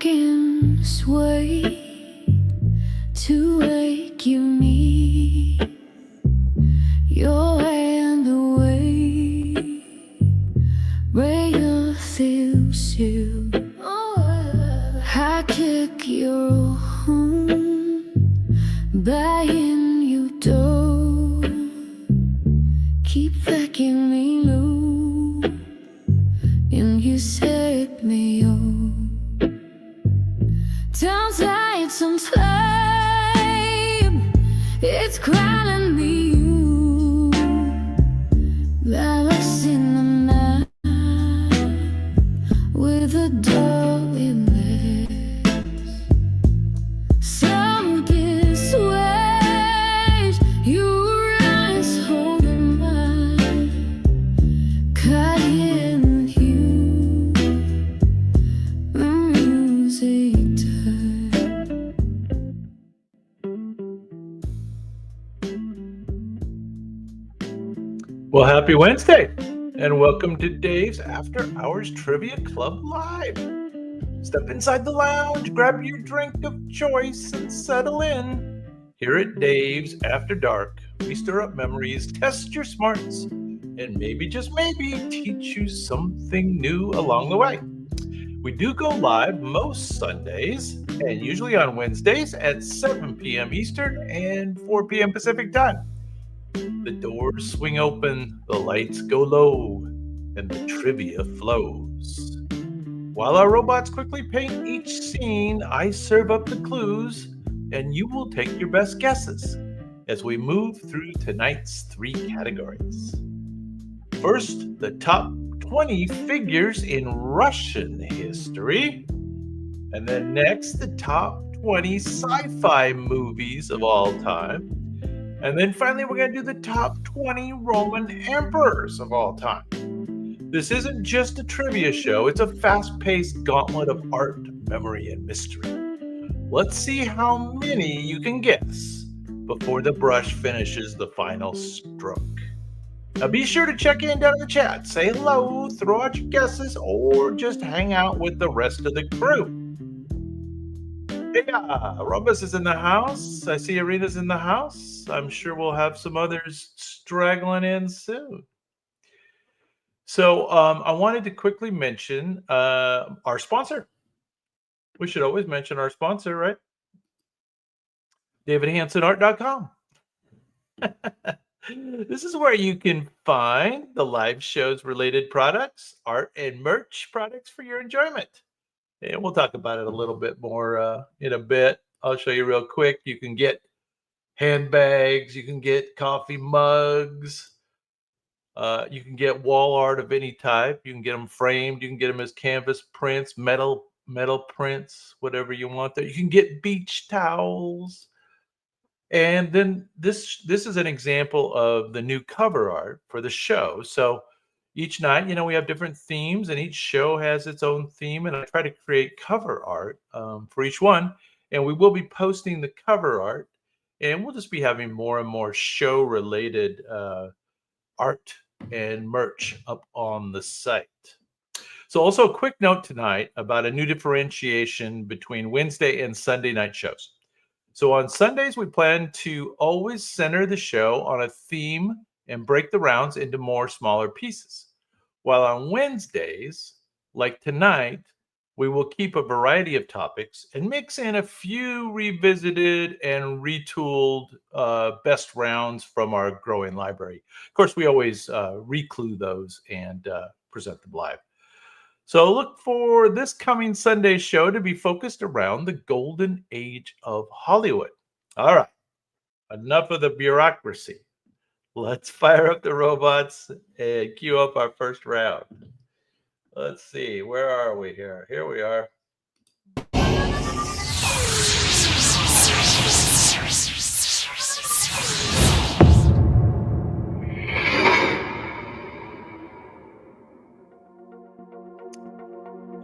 seconds wait to wake you need your hand away, break your thieves you. I kick your home back in your door, keep fucking me low, and you set me on. Don't say it's on flame, it's calling me you. Lost in the night with a dull image. Some kiss waves, your eyes holding mine, cutting you, the music turns. Well, happy Wednesday, and welcome to Dave's After Hours Trivia Club Live. Step inside the lounge, grab your drink of choice, and settle in. Here at Dave's After Dark, we stir up memories, test your smarts, and maybe, just maybe, teach you something new along the way. We do go live most Sundays, and usually on Wednesdays at 7 p.m. Eastern and 4 p.m. Pacific Time. The doors swing open, the lights go low, and the trivia flows. While our robots quickly paint each scene, I serve up the clues, and you will take your best guesses as we move through tonight's 3 categories. First, the top 20 figures in Russian history. And then next, the top 20 sci-fi movies of all time. And then finally, we're going to do the top 20 Roman emperors of all time. This isn't just a trivia show, it's a fast-paced gauntlet of art, memory, and mystery. Let's see how many you can guess before the brush finishes the final stroke. Now be sure to check in down in the chat, say hello, throw out your guesses, or just hang out with the rest of the crew. Yeah, Rubus is in the house. I see Arena's in the house. I'm sure we'll have some others straggling in soon. So I wanted to quickly mention our sponsor. We should always mention our sponsor, right? DavidHansonArt.com. This is where you can find the live shows related products, art, and merch products for your enjoyment. And we'll talk about it a little bit more in a bit. I'll show you real quick. You can get handbags. You can get coffee mugs. You can get wall art of any type. You can get them framed. You can get them as canvas prints, metal prints, whatever you want there. You can get beach towels. And then this is an example of the new cover art for the show. So each night, we have different themes, and each show has its own theme. And I try to create cover art for each one. And we will be posting the cover art. And we'll just be having more and more show-related art and merch up on the site. So also a quick note tonight about a new differentiation between Wednesday and Sunday night shows. So on Sundays, we plan to always center the show on a theme and break the rounds into more smaller pieces. While on Wednesdays, like tonight, we will keep a variety of topics and mix in a few revisited and retooled best rounds from our growing library. Of course, we always reclue those and present them live. So look for this coming Sunday show to be focused around the golden age of Hollywood. All right, enough of the bureaucracy. Let's fire up the robots and cue up our first round. Let's see, where are we here? Here we are.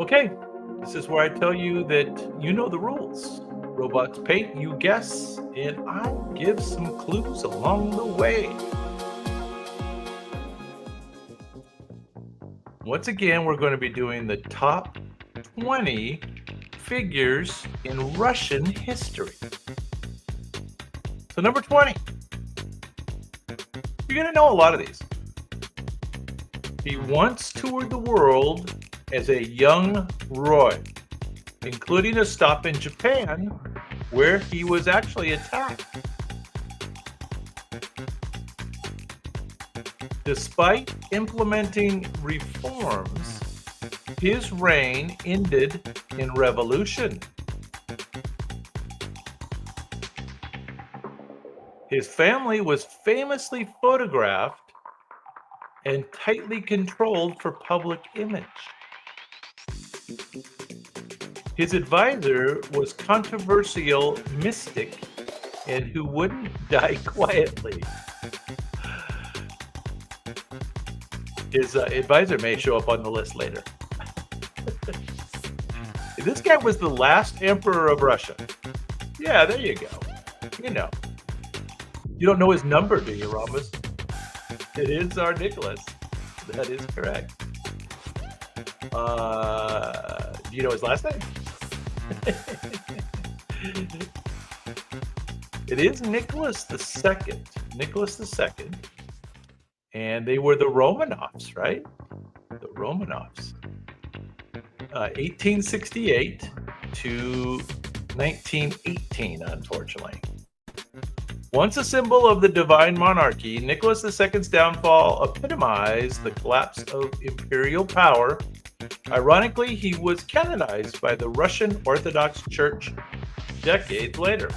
Okay, this is where I tell you that you know the rules. Robots paint, you guess, and I give some clues along the way. Once again, we're going to be doing the top 20 figures in Russian history. So number 20. You're going to know a lot of these. He once toured the world as a young Roy, including a stop in Japan where he was actually attacked. Despite implementing reforms, his reign ended in revolution. His family was famously photographed and tightly controlled for public image. His advisor was controversial mystic and who wouldn't die quietly. His advisor may show up on the list later. This guy was the last emperor of Russia. Yeah, there you go. You know. You don't know his number, do you, Rhombus? It is our Nicholas. That is correct. Do you know his last name? It is Nicholas II. Nicholas II. And they were the Romanovs, right? The Romanovs. 1868 to 1918, unfortunately. Once a symbol of the divine monarchy, Nicholas II's downfall epitomized the collapse of imperial power. Ironically, he was canonized by the Russian Orthodox Church decades later.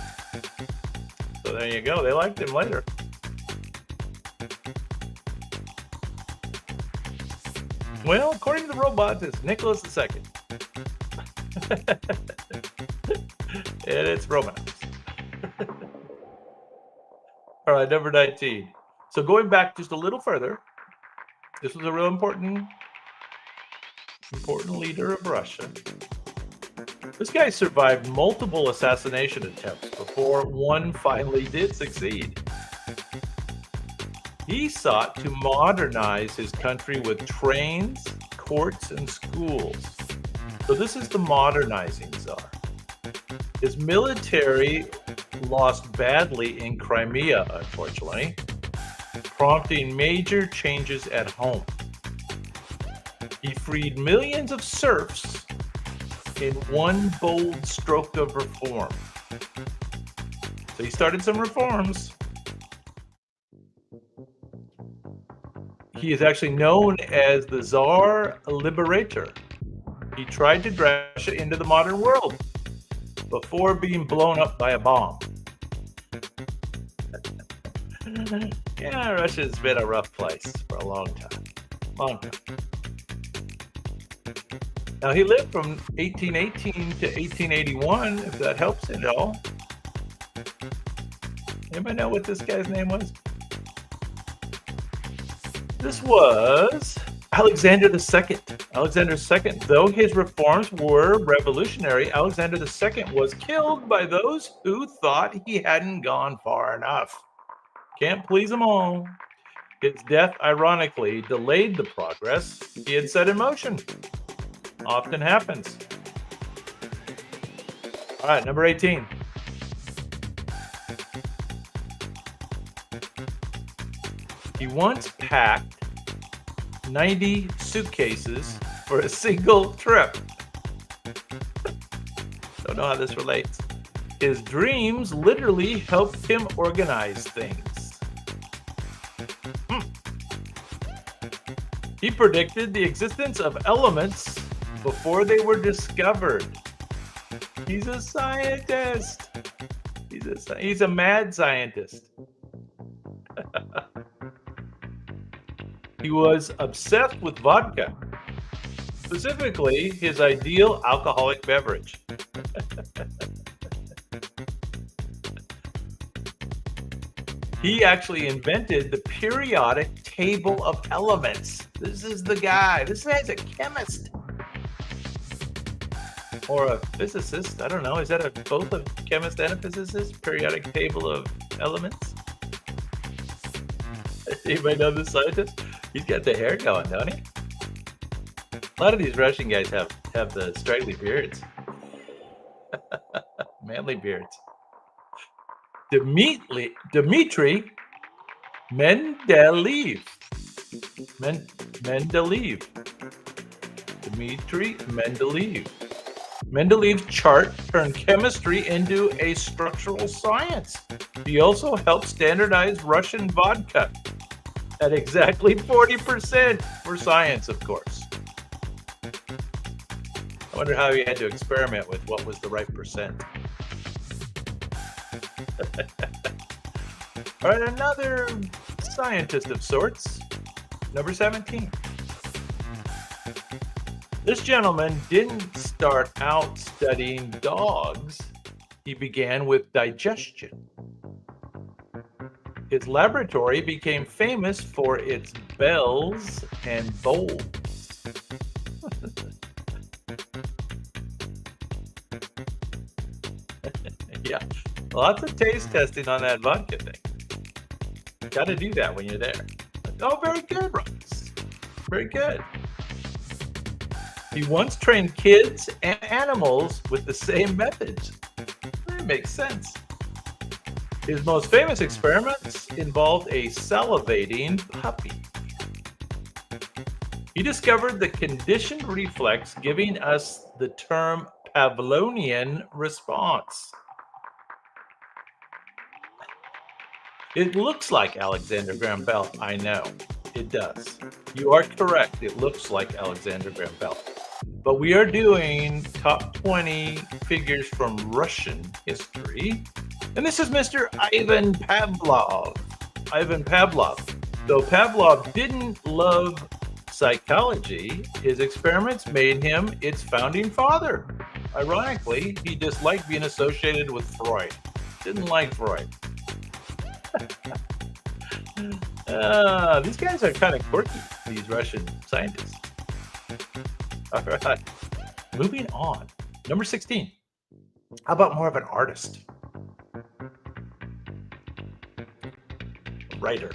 So there you go. They liked him later. Well, according to the robots, it's Nicholas II. And it's Romanovs. All right, number 19. So going back just a little further, this was a real important leader of Russia. This guy survived multiple assassination attempts before one finally did succeed. He sought to modernize his country with trains, courts, and schools. So this is the modernizing czar. His military lost badly in Crimea, unfortunately, prompting major changes at home. He freed millions of serfs in one bold stroke of reform. So he started some reforms. He is actually known as the Tsar Liberator. He tried to drag Russia into the modern world before being blown up by a bomb. Yeah, Russia's been a rough place for a long time. Long time. Now, he lived from 1818 to 1881, if that helps at all. Anybody know what this guy's name was? This was Alexander II. Alexander II, though his reforms were revolutionary, Alexander II was killed by those who thought he hadn't gone far enough. Can't please them all. His death, ironically, delayed the progress he had set in motion. Often happens. All right, number 18. He once packed 90 suitcases for a single trip. Don't know how this relates. His dreams literally helped him organize things. He predicted the existence of elements before they were discovered. He's a scientist. He's a mad scientist. He was obsessed with vodka, specifically his ideal alcoholic beverage. He actually invented the periodic table of elements. This is the guy. This guy's a chemist. Or a physicist. I don't know. Is that both a chemist and a physicist? Periodic table of elements? Anybody know this scientist? He's got the hair going, don't he? A lot of these Russian guys have the straggly beards. Manly beards. Dmitry Mendeleev. Mendeleev. Dmitry Mendeleev. Mendeleev's chart turned chemistry into a structural science. He also helped standardize Russian vodka at exactly 40% for science, of course. I wonder how he had to experiment with what was the right percent. All right, another scientist of sorts, number 17. This gentleman didn't start out studying dogs. He began with digestion. His laboratory became famous for its bells and bowls. Yeah, lots of taste testing on that vodka thing. Got to do that when you're there. Oh, very good, Ross. Very good. He once trained kids and animals with the same methods. That makes sense. His most famous experiments involved a salivating puppy. He discovered the conditioned reflex, giving us the term Pavlovian response. It looks like Alexander Graham Bell. I know, it does. You are correct. It looks like Alexander Graham Bell. But we are doing top 20 figures from Russian history. And this is Mr. Ivan Pavlov. Ivan Pavlov. Though Pavlov didn't love psychology, his experiments made him its founding father. Ironically, he disliked being associated with Freud. Didn't like Freud. These guys are kind of quirky, these Russian scientists. All right, moving on. Number 16. How about more of an artist? Writer.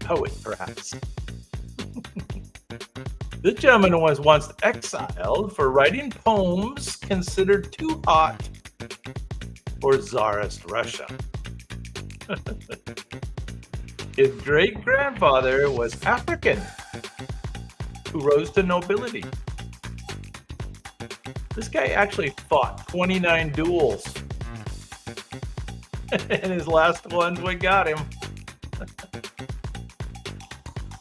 Poet, perhaps. This gentleman was once exiled for writing poems considered too hot for Tsarist Russia. His great-grandfather was African, who rose to nobility. This guy actually fought 29 duels. And his last one's what got him.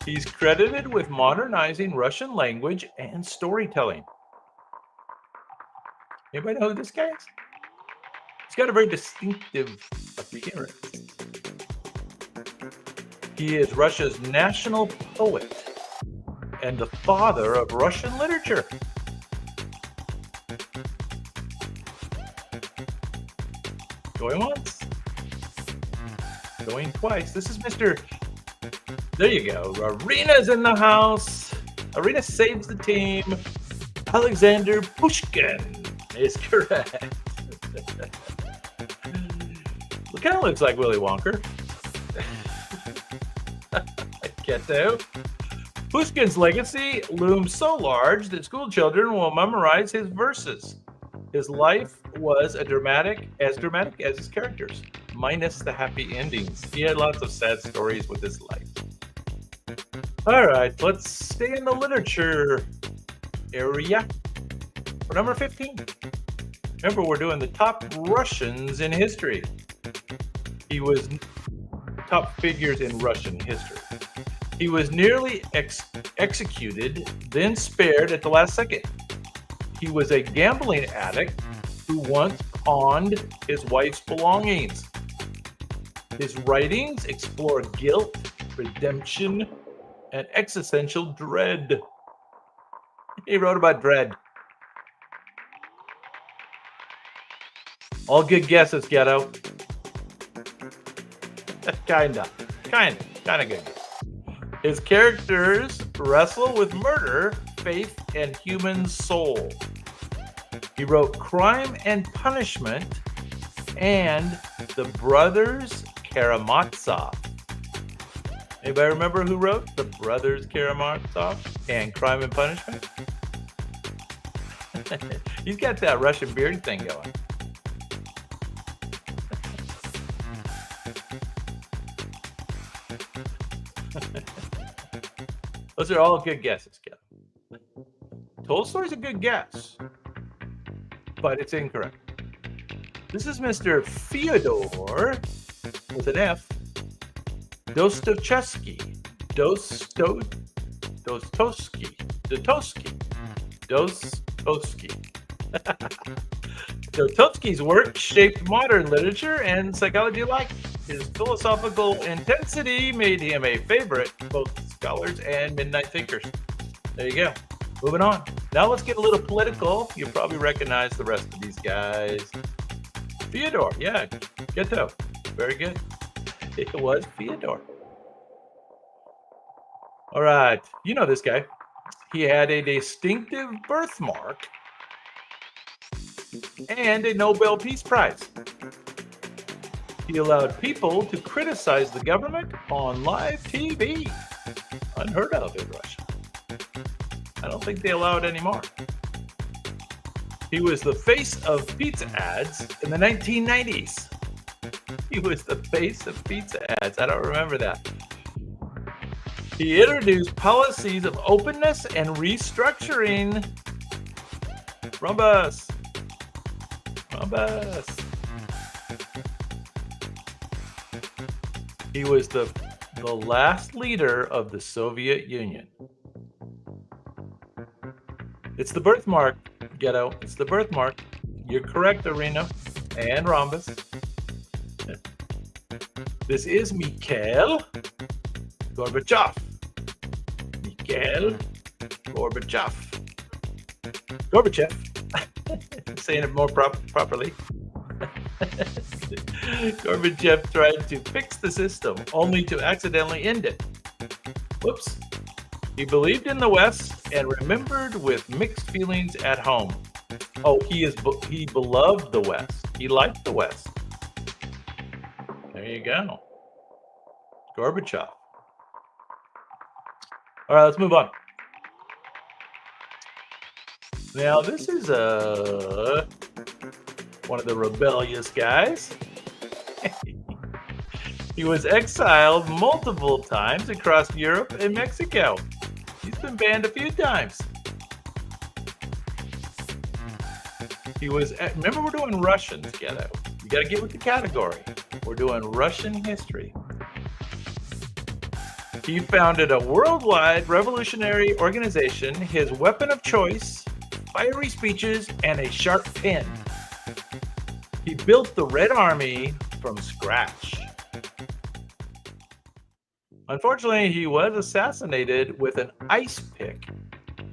He's credited with modernizing Russian language and storytelling. Anybody know who this guy is? He's got a very distinctive appearance. He is Russia's national poet and the father of Russian literature. Going once. Going twice. This is Mr. There you go. Arena's in the house. Arena saves the team. Alexander Pushkin is correct. Kind of looks like Willy Wonka. Get to. Pushkin's legacy looms so large that school children will memorize his verses. His life was as dramatic as his characters, minus the happy endings. He had lots of sad stories with his life. All right, let's stay in the literature area for number 15. Remember, we're doing the top Russians in history. He was top figures in Russian history. He was nearly executed, then spared at the last second. He was a gambling addict who once pawned his wife's belongings. His writings explore guilt, redemption, and existential dread. He wrote about dread. All good guesses, Ghetto. Kinda good. His characters wrestle with murder, faith, and human soul. He wrote Crime and Punishment and The Brothers Karamazov. Anybody remember who wrote The Brothers Karamazov and Crime and Punishment? He's got that Russian beard thing going. Those are all good guesses, Kevin. Tolstoy's a good guess, but it's incorrect. This is Mr. Fyodor with an F. Dostoevsky. Dostoevsky's work shaped modern literature and psychology alike. His philosophical intensity made him a favorite of both scholars and midnight thinkers. There you go. Moving on. Now let's get a little political. You'll probably recognize the rest of these guys. Fyodor, yeah, Ghetto. Very good. It was Fyodor. All right, you know this guy. He had a distinctive birthmark and a Nobel Peace Prize. He allowed people to criticize the government on live TV. Unheard of in Russia. I don't think they allow it anymore. He was the face of pizza ads in the 1990s. He was the face of pizza ads. I don't remember that. He introduced policies of openness and restructuring. Rhombus. He was the last leader of the Soviet Union. It's the birthmark, Ghetto. It's the birthmark. You're correct, Arena and Rhombus. This is Mikhail Gorbachev. Mikhail Gorbachev. I'm saying it more properly. Gorbachev tried to fix the system, only to accidentally end it. Whoops. He believed in the West and remembered with mixed feelings at home. Oh, he beloved the West. He liked the West. There you go. Gorbachev. All right, let's move on. Now, this is one of the rebellious guys. He was exiled multiple times across Europe and Mexico. He's been banned a few times. Remember, we're doing Russians, Ghetto. You got to get with the category. We're doing Russian history. He founded a worldwide revolutionary organization. His weapon of choice, fiery speeches, and a sharp pen. He built the Red Army from scratch. Unfortunately, he was assassinated with an ice pick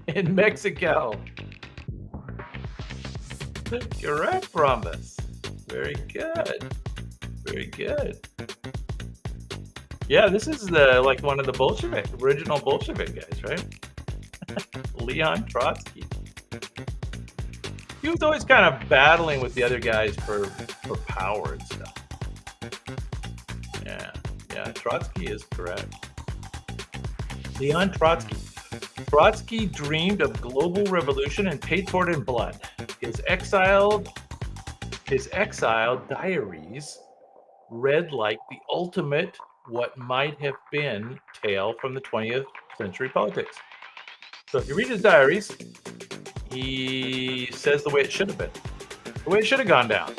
in Mexico. Correct, Rhombus. Very good. Very good. Yeah, this is like one of the original Bolshevik guys, right? Leon Trotsky. He was always kind of battling with the other guys for power and stuff. Yeah, Trotsky is correct. Leon Trotsky. Trotsky dreamed of global revolution and paid for it in blood. His exiled diaries read like the ultimate what might have been tale from the 20th century politics. So if you read his diaries, he says the way it should have been. The way it should have gone down.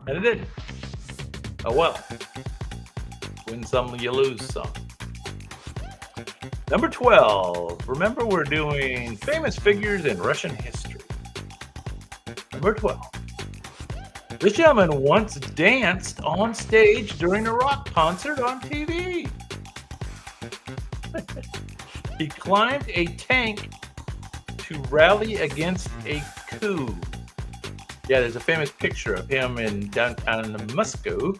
And it didn't. Oh well. Win some, you lose some. Number 12. Remember, we're doing famous figures in Russian history. Number 12. This gentleman once danced on stage during a rock concert on TV. He climbed a tank to rally against a coup. Yeah, there's a famous picture of him in downtown Moscow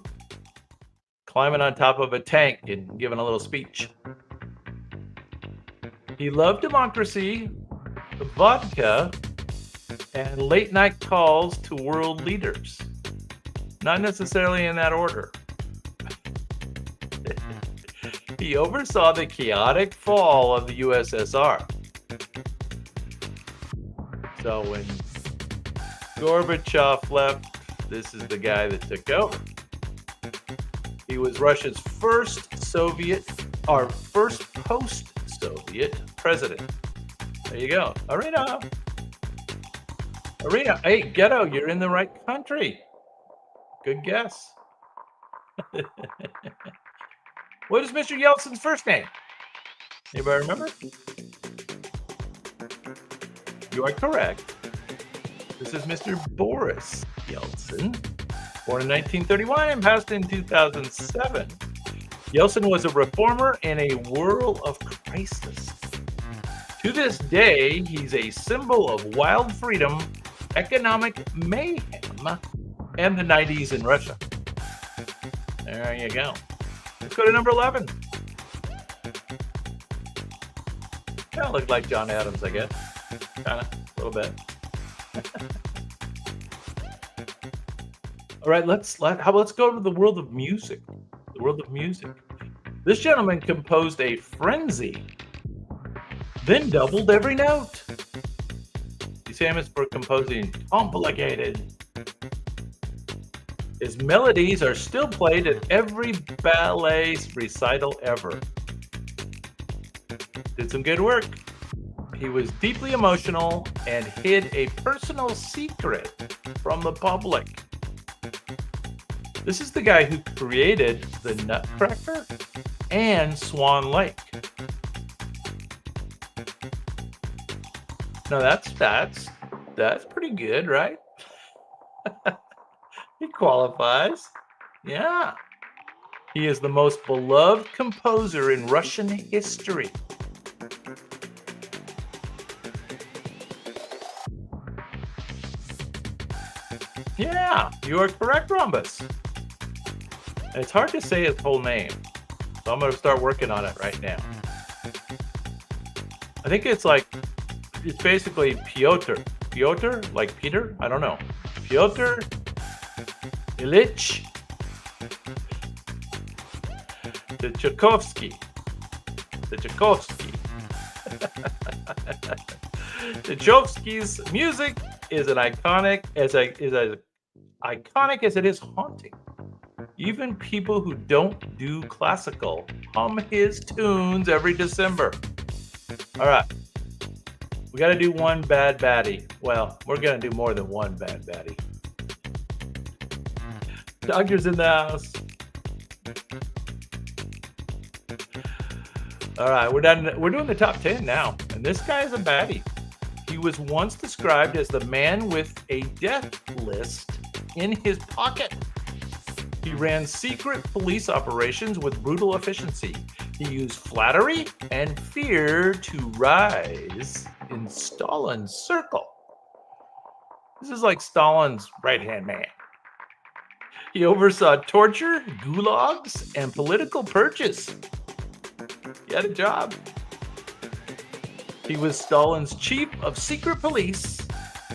climbing on top of a tank and giving a little speech. He loved democracy, vodka, and late night calls to world leaders. Not necessarily in that order. He oversaw the chaotic fall of the USSR. So when Gorbachev left. This is the guy that took over. He was Russia's first post-Soviet president. There you go. Arena. Hey, Ghetto, you're in the right country. Good guess. What is Mr. Yeltsin's first name? Anybody remember? You are correct. This is Mr. Boris Yeltsin, born in 1931 and passed in 2007. Yeltsin was a reformer in a world of crisis. To this day, he's a symbol of wild freedom, economic mayhem, and the 90s in Russia. There you go. Let's go to number 11. Kind of looked like John Adams, I guess. Kind of, a little bit. All right, let's go to the world of music. The world of music. This gentleman composed a frenzy, then doubled every note. He's famous for composing complicated. His melodies are still played at every ballet recital ever. Did some good work. He was deeply emotional and hid a personal secret from the public. This is the guy who created the Nutcracker and Swan Lake. Now that's pretty good, right? He qualifies. Yeah. He is the most beloved composer in Russian history. Yeah, you are correct, Rhombus. It's hard to say his whole name, so I'm going to start working on it right now. I think it's basically Piotr. Piotr, like Peter? I don't know. Piotr Ilyich Tchaikovsky. Tchaikovsky's music is as iconic as it is haunting. Even people who don't do classical hum his tunes every December. All right. We got to do one bad baddie. Well, we're going to do more than one bad baddie. Doctor's in the house. All right, we're done. We're doing the top 10 now. And this guy is a baddie. He was once described as the man with a death list in his pocket. He ran secret police operations with brutal efficiency. He used flattery and fear to rise in Stalin's circle. This is like Stalin's right-hand man. He oversaw torture, gulags, and political purges. He had a job. He was Stalin's chief of secret police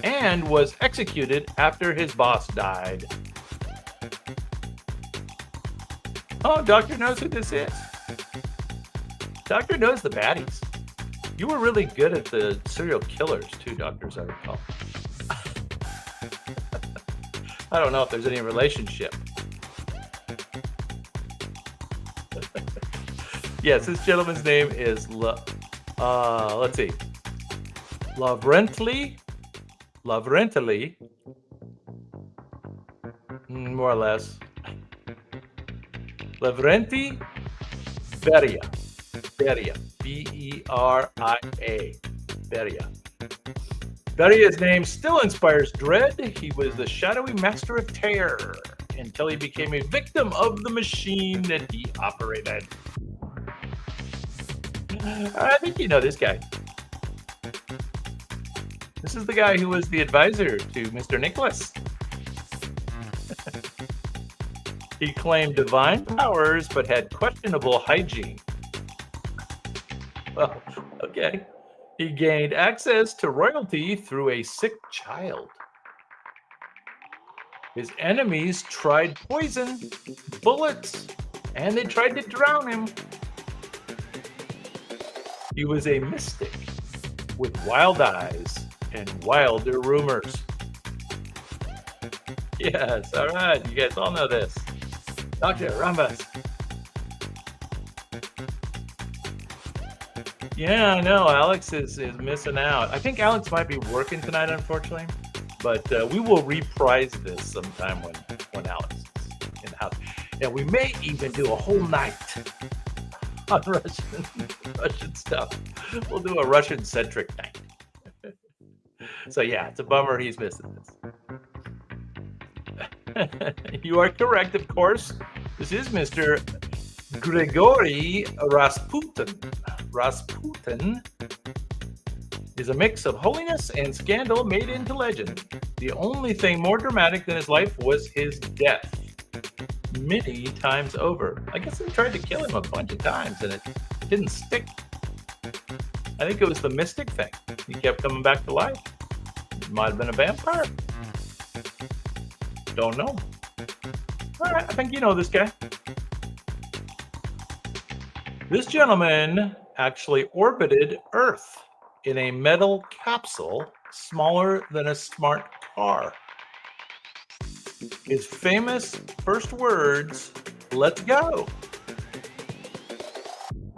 and was executed after his boss died. Oh, Doctor knows who this is. Doctor knows the baddies. You were really good at the serial killers too, Doctor, as I recall. I don't know if there's any relationship. Yes, this gentleman's name is let's see. Lavrently, more or less. Lavrenti Beria. Beria. B-E-R-I-A. Beria. Beria's name still inspires dread. He was the shadowy master of terror until he became a victim of the machine that he operated. I think you know this guy. This is the guy who was the advisor to Mr. Nicholas. He claimed divine powers, but had questionable hygiene. Well, okay. He gained access to royalty through a sick child. His enemies tried poison, bullets, and they tried to drown him. He was a mystic with wild eyes and wilder rumors. Yes, all right. You guys all know this. Dr. Rambus. Yeah, I know. Alex is missing out. I think Alex might be working tonight, unfortunately. But we will reprise this sometime when Alex is in the house. And we may even do a whole night on Russian stuff. We'll do a Russian-centric night. So yeah, it's a bummer he's missing this. You are correct, of course. This is Mr. Grigory Rasputin. Rasputin is a mix of holiness and scandal made into legend. The only thing more dramatic than his life was his death, many times over. I guess they tried to kill him a bunch of times and it didn't stick. I think it was the mystic thing. He kept coming back to life. He might have been a vampire. Don't know. All right, I think you know this guy. This gentleman actually orbited Earth in a metal capsule smaller than a smart car. His famous first words, "Let's go."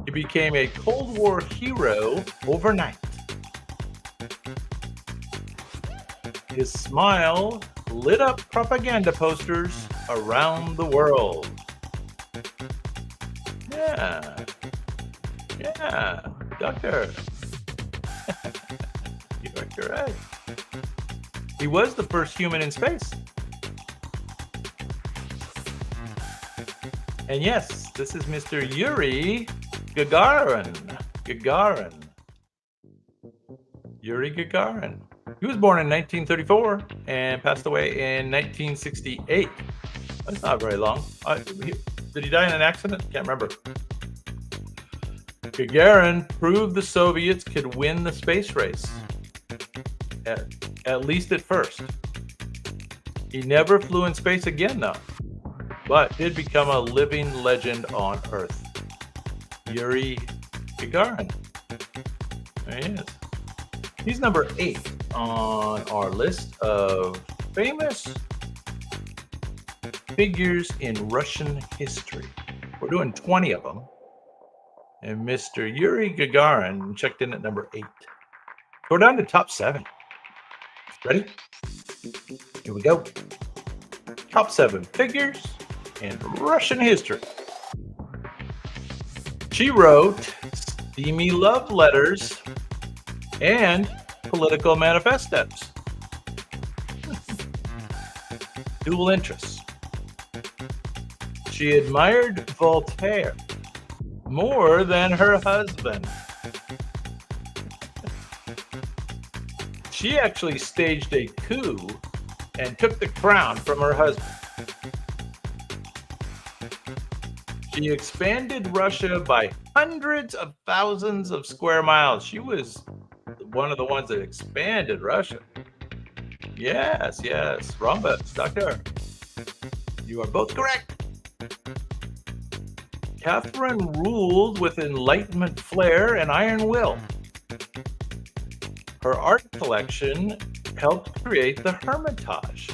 He became a Cold War hero overnight. His smile lit up propaganda posters around the world. Yeah, Doctor. You are correct. He was the first human in space. And yes, this is Mr. Yuri Gagarin. Yuri Gagarin. He was born in 1934 and passed away in 1968. That's not very long. Did he die in an accident? Can't remember. Gagarin proved the Soviets could win the space race, at least at first. He never flew in space again, though, but did become a living legend on Earth. Yuri Gagarin. There he is. He's number 8 on our list of famous figures in Russian history. We're doing 20 of them. And Mr. Yuri Gagarin checked in at number 8. Go down to top 7. Ready? Here we go. Top 7 figures in Russian history. She wrote steamy love letters and political manifestos. Dual interests. She admired Voltaire more than her husband. She actually staged a coup and took the crown from her husband. She expanded Russia by hundreds of thousands of square miles. She was one of the ones that expanded Russia. Yes. Rhombus, Doctor. You are both correct. Catherine ruled with enlightenment flair and iron will. Her art collection helped create the Hermitage,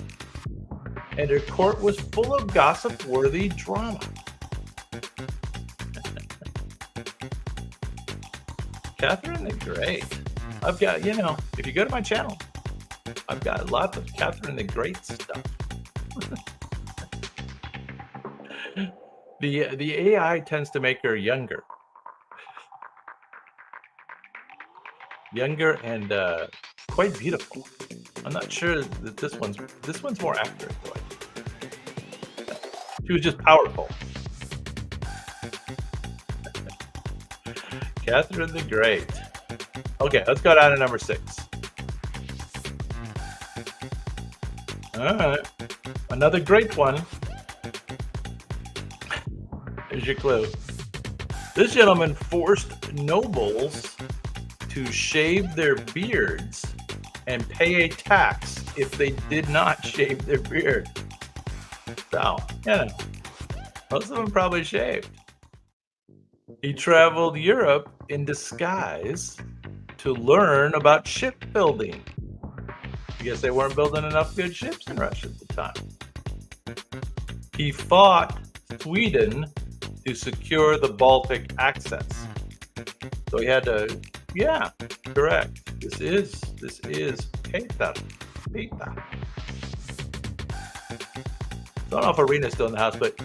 and her court was full of gossip-worthy drama. Catherine the Great. I've got, if you go to my channel, I've got lots of Catherine the Great stuff. The AI tends to make her younger. Younger and quite beautiful. I'm not sure that this one's more accurate, though. She was just powerful. Catherine the Great. Okay, let's go down to number 6. All right, another great one. Here's your clue. This gentleman forced nobles to shave their beards and pay a tax if they did not shave their beard. So, most of them probably shaved. He traveled Europe in disguise to learn about shipbuilding. I guess they weren't building enough good ships in Russia at the time. He fought Sweden to secure the Baltic access. So he had to, yeah, correct. This is Peter. Peter. I don't know if Arena's still in the house, but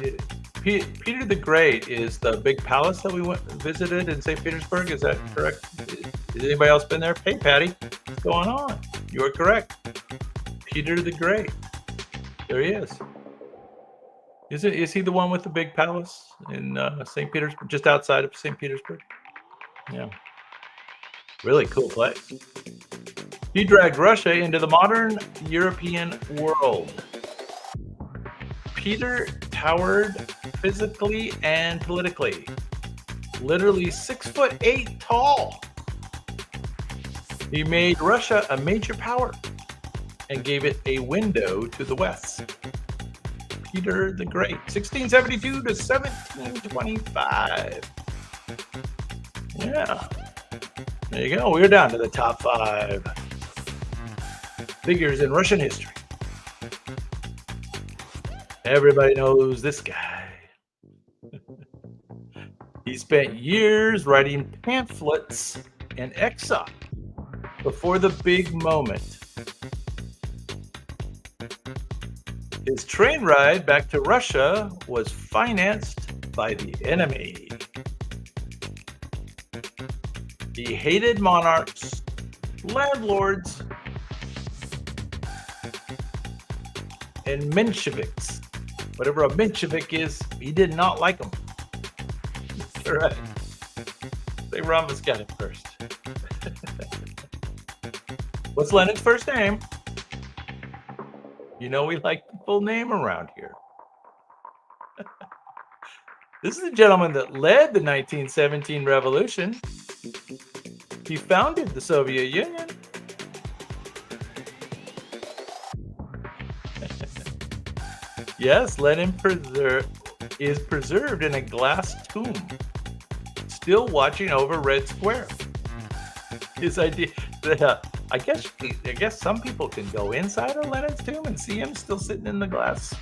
Peter the Great is the big palace that we visited in St. Petersburg. Is that correct? Has anybody else been there? Hey, Patty, what's going on? You are correct. Peter the Great. There he is. Is he the one with the big palace in St. Petersburg, just outside of St. Petersburg? Yeah. Really cool place. He dragged Russia into the modern European world. Peter towered physically and politically. Literally 6'8" tall. He made Russia a major power and gave it a window to the West. Peter the Great, 1672 to 1725. Yeah. There you go. We're down to the top 5 figures in Russian history. Everybody knows this guy. He spent years writing pamphlets in exile before the big moment. His train ride back to Russia was financed by the enemy. He hated monarchs, landlords, and Mensheviks. Whatever a Menshevik is, he did not like them. Correct. Say Ramos got it first. What's Lenin's first name? You know we like the full name around here. This is the gentleman that led the 1917 revolution. He founded the Soviet Union. Yes, Lenin is preserved in a glass tomb, still watching over Red Square. His idea, I guess some people can go inside of Lenin's tomb and see him still sitting in the glass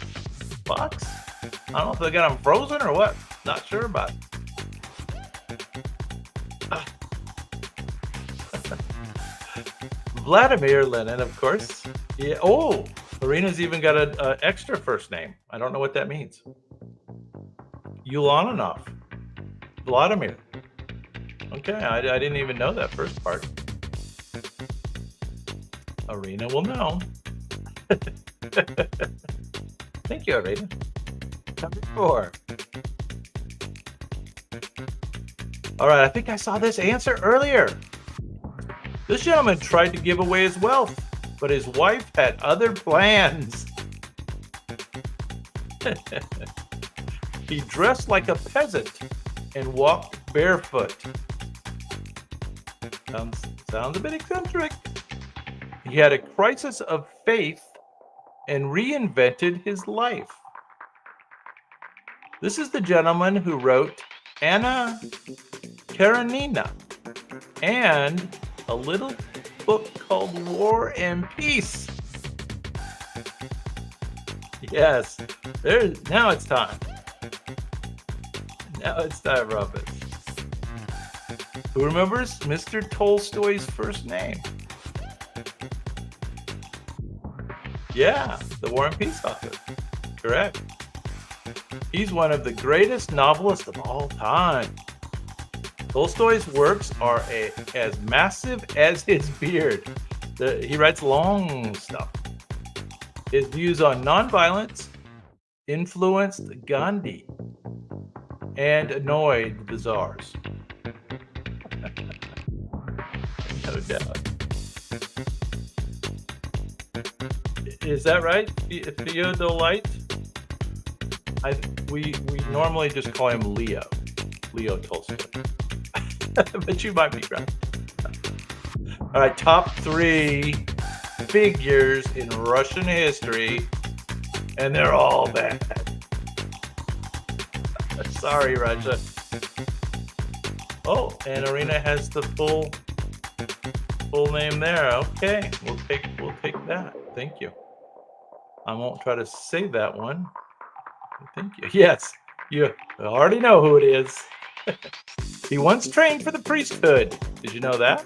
box. I don't know if they got him frozen or what. Not sure about it. Vladimir Lenin, of course. Yeah. Oh, Arena's even got an extra first name. I don't know what that means. Ulanov. Vladimir. Okay, I didn't even know that first part. Arena will know. Thank you, Arena. Number 4. All right, I think I saw this answer earlier. This gentleman tried to give away his wealth, but his wife had other plans. He dressed like a peasant and walked barefoot. Sounds a bit eccentric. He had a crisis of faith and reinvented his life. This is the gentleman who wrote Anna Karenina and a little book called War and Peace. Yes, now it's time. Now it's time, Rumpus. Who remembers Mr. Tolstoy's first name? Yeah, the War and Peace author. Correct. He's one of the greatest novelists of all time. Tolstoy's works are as massive as his beard. He writes long stuff. His views on nonviolence influenced Gandhi and annoyed the czars. No doubt. Is that right, Theodolite? We normally just call him Leo Tolstoy. But you might be right. All right, top 3 figures in Russian history, and they're all bad. Sorry, Russia. Oh, and Arena has the full name there. Okay, we'll take that. Thank you. I won't try to say that one. Thank you. Yes, you already know who it is. He once trained for the priesthood. Did you know that?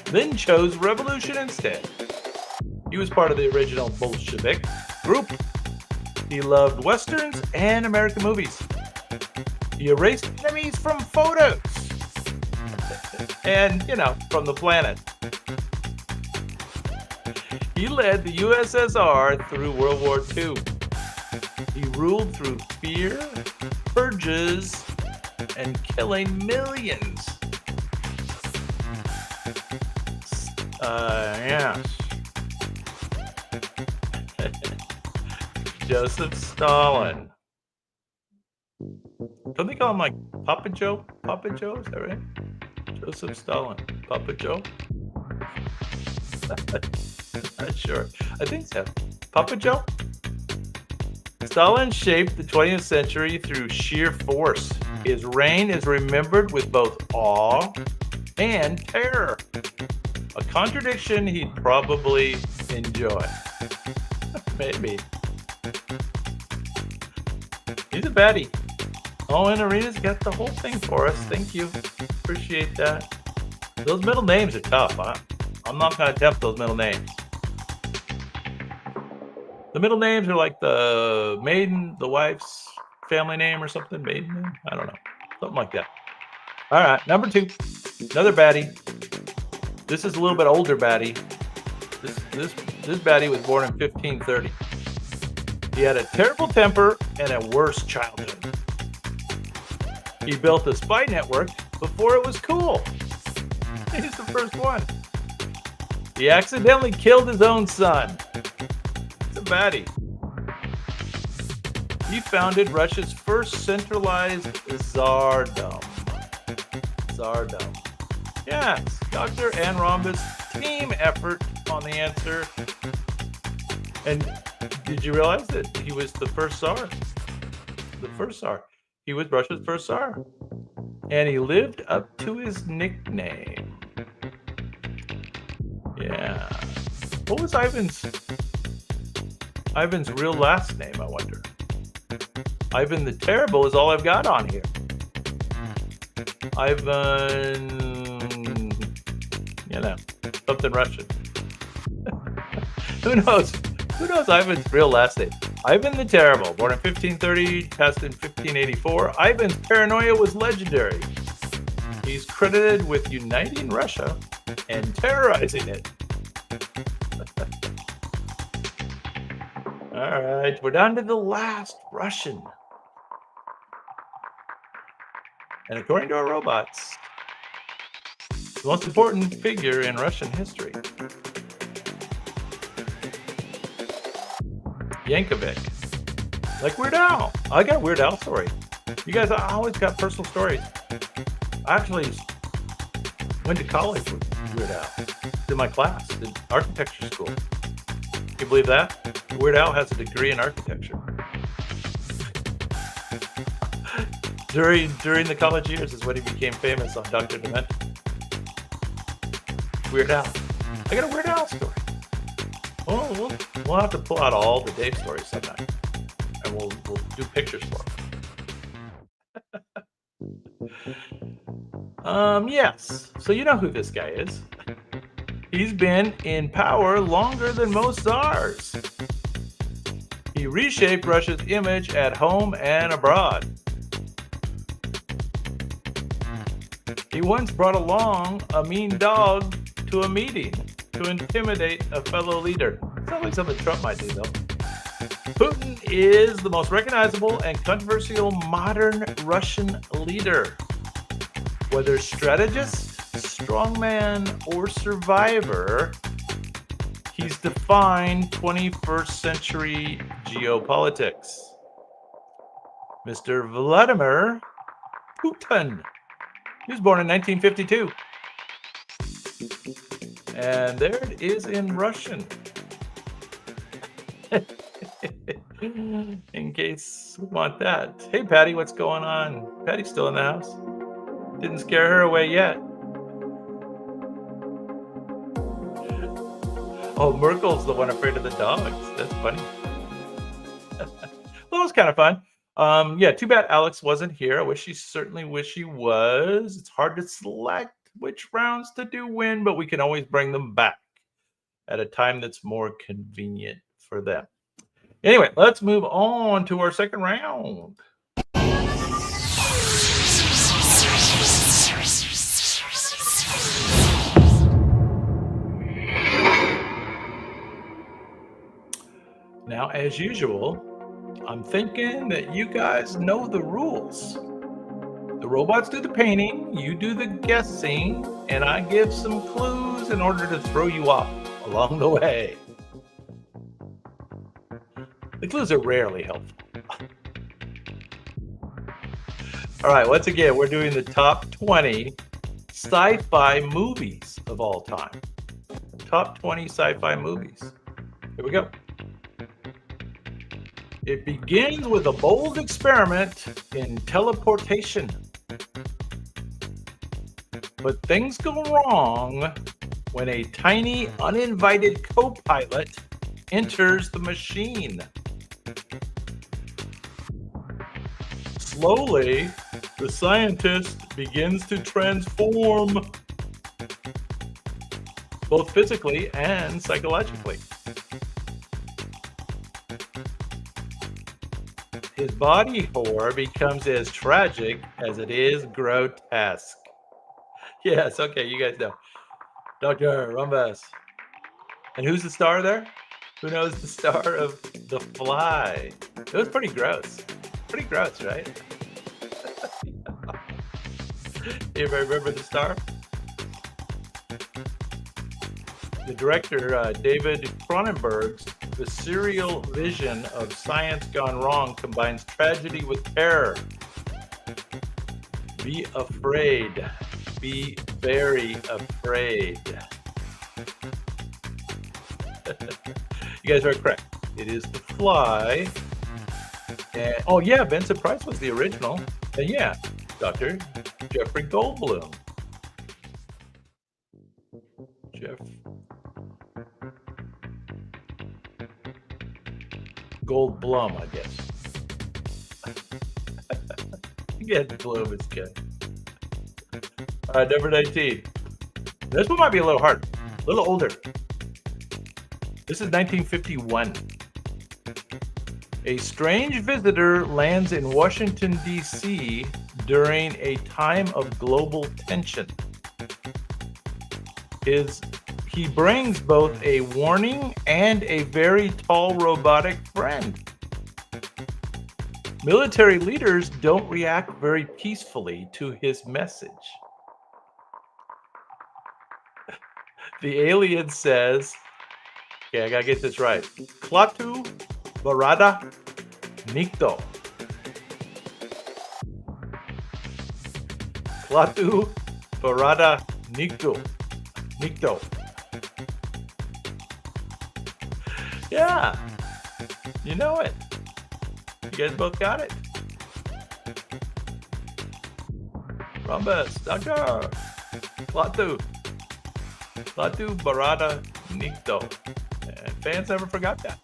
Then chose revolution instead. He was part of the original Bolshevik group. He loved westerns and American movies. He erased enemies from photos and, from the planet. He led the USSR through World War II. He ruled through fear, purges, and killing millions. Yes. Joseph Stalin. Don't they call him like Papa Joe? Papa Joe, is that right? Joseph Stalin. Papa Joe? Not sure. I think so. Papa Joe? Stalin shaped the 20th century through sheer force. His reign is remembered with both awe and terror. A contradiction he'd probably enjoy. Maybe. He's a baddie. Oh, and Arena's got the whole thing for us. Thank you. Appreciate that. Those middle names are tough. I'm not going to attempt those middle names. The middle names are like the maiden, the wife's family name or something. Maiden name? I don't know. Something like that. All right, number 2. Another baddie. This is a little bit older baddie. This baddie was born in 1530. He had a terrible temper and a worse childhood. He built a spy network before it was cool. He's the first one. He accidentally killed his own son. It's a baddie. He founded Russia's first centralized czardom. Yes, Dr. Ann Rhombus' team effort on the answer. And did you realize that he was the first Tsar? The first Tsar. He was Russia's first Tsar. And he lived up to his nickname. Yeah. What was Ivan's real last name, I wonder? Ivan the Terrible is all I've got on here. Ivan, something Russian. Who knows? Who knows Ivan's real last name? Ivan the Terrible, born in 1530, passed in 1584. Ivan's paranoia was legendary. He's credited with uniting Russia and terrorizing it. All right, we're down to the last Russian. And according to our robots, the most important figure in Russian history. Yankovic. Like Weird Al. I got a Weird Al story. You guys, I always got personal stories. I actually went to college with Weird Al. In my class, in architecture school. Can you believe that? Weird Al has a degree in architecture. During the college years is when he became famous on Dr. Demento. Weird Al. I got a Weird Al story. Well, we'll have to pull out all the Dave stories sometime, and we'll do pictures for them. Yes. So you know who this guy is. He's been in power longer than most czars. He reshaped Russia's image at home and abroad. He once brought along a mean dog to a meeting to intimidate a fellow leader. Sounds like something Trump might do, though. Putin is the most recognizable and controversial modern Russian leader. Whether strategist, strongman, or survivor, he's defined 21st century geopolitics. Mr. Vladimir Putin. He was born in 1952. And there it is in Russian. In case we want that. Hey, Patty, what's going on? Patty's still in the house. Didn't scare her away yet. Oh, Merkel's the one afraid of the dogs. That's funny. Well, it was kind of fun. Yeah, too bad Alex wasn't here. Certainly wish he was. It's hard to select which rounds to do when, but we can always bring them back at a time that's more convenient for them. Anyway, let's move on to our second round. Now, as usual, I'm thinking that you guys know the rules. The robots do the painting, you do the guessing, and I give some clues in order to throw you off along the way. The clues are rarely helpful. All right, once again, we're doing the top 20 sci-fi movies of all time. Top 20 sci-fi movies. Here we go. It begins with a bold experiment in teleportation. But things go wrong when a tiny, uninvited co-pilot enters the machine. Slowly, the scientist begins to transform, both physically and psychologically. His body horror becomes as tragic as it is grotesque. Yes, okay, you guys know. Dr. Rumbus. And who's the star there? Who knows the star of The Fly? It was pretty gross. Pretty gross, right? Anybody remember the star? The director, David Cronenberg's The Serial Vision of Science Gone Wrong combines tragedy with terror. Be afraid. Be very afraid. You guys are correct. It is The Fly. And, oh, yeah, Vincent Price was the original. And yeah, Dr. Jeffrey Goldblum. Goldblum, I guess. Yeah, Blum is good. All right, number 19. This one might be a little hard, a little older. This is 1951. A strange visitor lands in Washington, D.C. during a time of global tension. He brings both a warning and a very tall robotic friend. Military leaders don't react very peacefully to his message. The alien says, okay, I gotta get this right. Klaatu Barada Nikto. Klaatu Barada Nikto. Nikto. Yeah, you know it. You guys both got it. Rhombus, Doctor. Klaatu Barada Nikto. And fans never forgot that.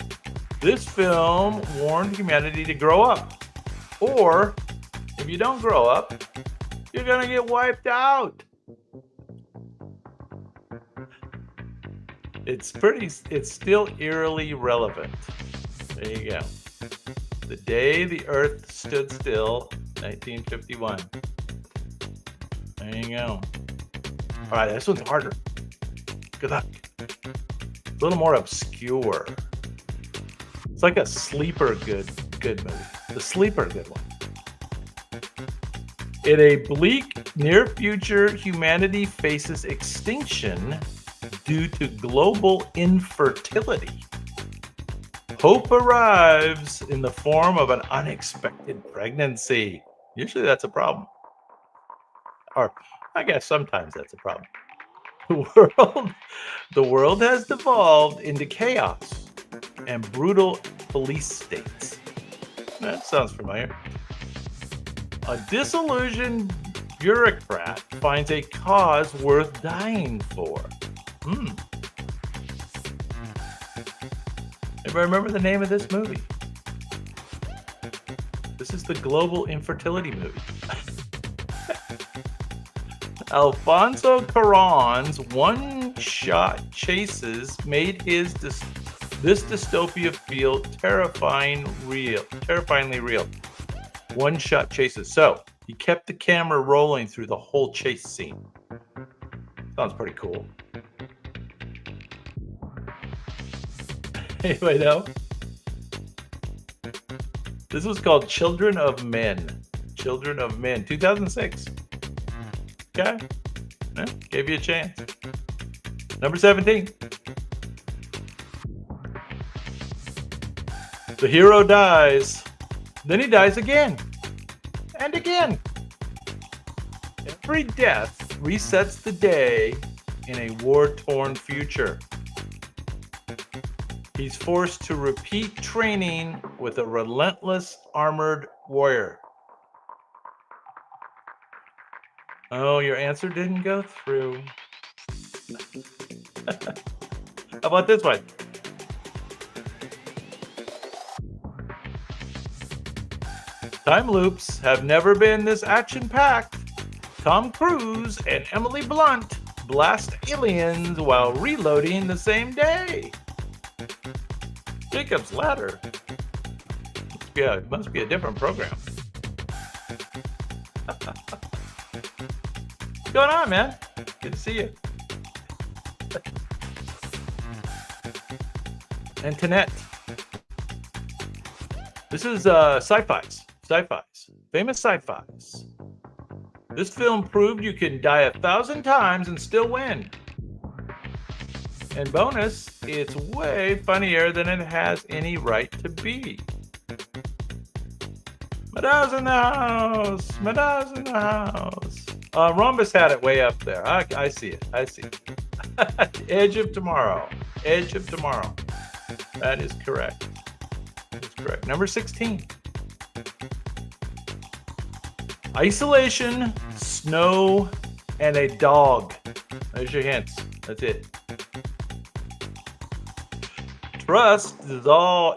This film warned humanity to grow up. Or, if you don't grow up, you're gonna get wiped out. It's still eerily relevant. There you go. The Day the Earth Stood Still, 1951. There you go. All right, this one's harder. Good luck. A little more obscure. It's like a sleeper good movie. The sleeper good one. In a bleak near future, humanity faces extinction due to global infertility. Hope arrives in the form of an unexpected pregnancy. Usually that's a problem. Or I guess sometimes that's a problem. The world has devolved into chaos and brutal police states. That sounds familiar. A disillusioned bureaucrat finds a cause worth dying for. Anybody remember the name of this movie? This is the global infertility movie. Alfonso Cuarón's one-shot chases made this dystopia feel terrifyingly real. One-shot chases. So he kept the camera rolling through the whole chase scene. Sounds pretty cool. Anyway, though, this was called Children of Men. Children of Men, 2006. Okay, yeah, gave you a chance. Number 17. The hero dies, then he dies again, and again. Every death resets the day in a war-torn future. He's forced to repeat training with a relentless armored warrior. Oh, your answer didn't go through. How about this one? Time loops have never been this action-packed. Tom Cruise and Emily Blunt blast aliens while reloading the same day. Jacob's Ladder. Must be a different program. What's going on, man? Good to see you. Antoinette. This is Sci-Fi's. Famous Sci-Fi's. This film proved you can die 1,000 times and still win. And bonus, it's way funnier than it has any right to be. Madao's in the house. Madao's in the house. Rhombus had it way up there. I see it. Edge of Tomorrow. Edge of Tomorrow. That is correct. That's correct. Number 16. Isolation, snow, and a dog. There's your hints. That's it. Trust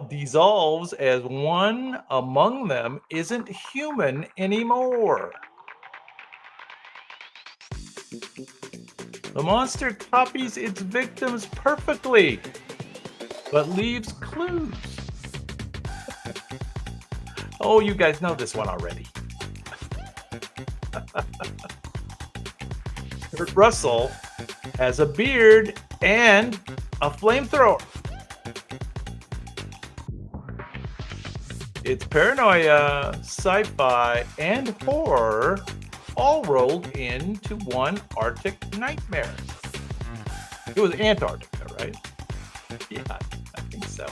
dissolves as one among them isn't human anymore. The monster copies its victims perfectly, but leaves clues. Oh, you guys know this one already. Kurt Russell has a beard and a flamethrower. It's paranoia, sci-fi, and horror all rolled into one Arctic nightmare. It was Antarctica, right? Yeah, I think so.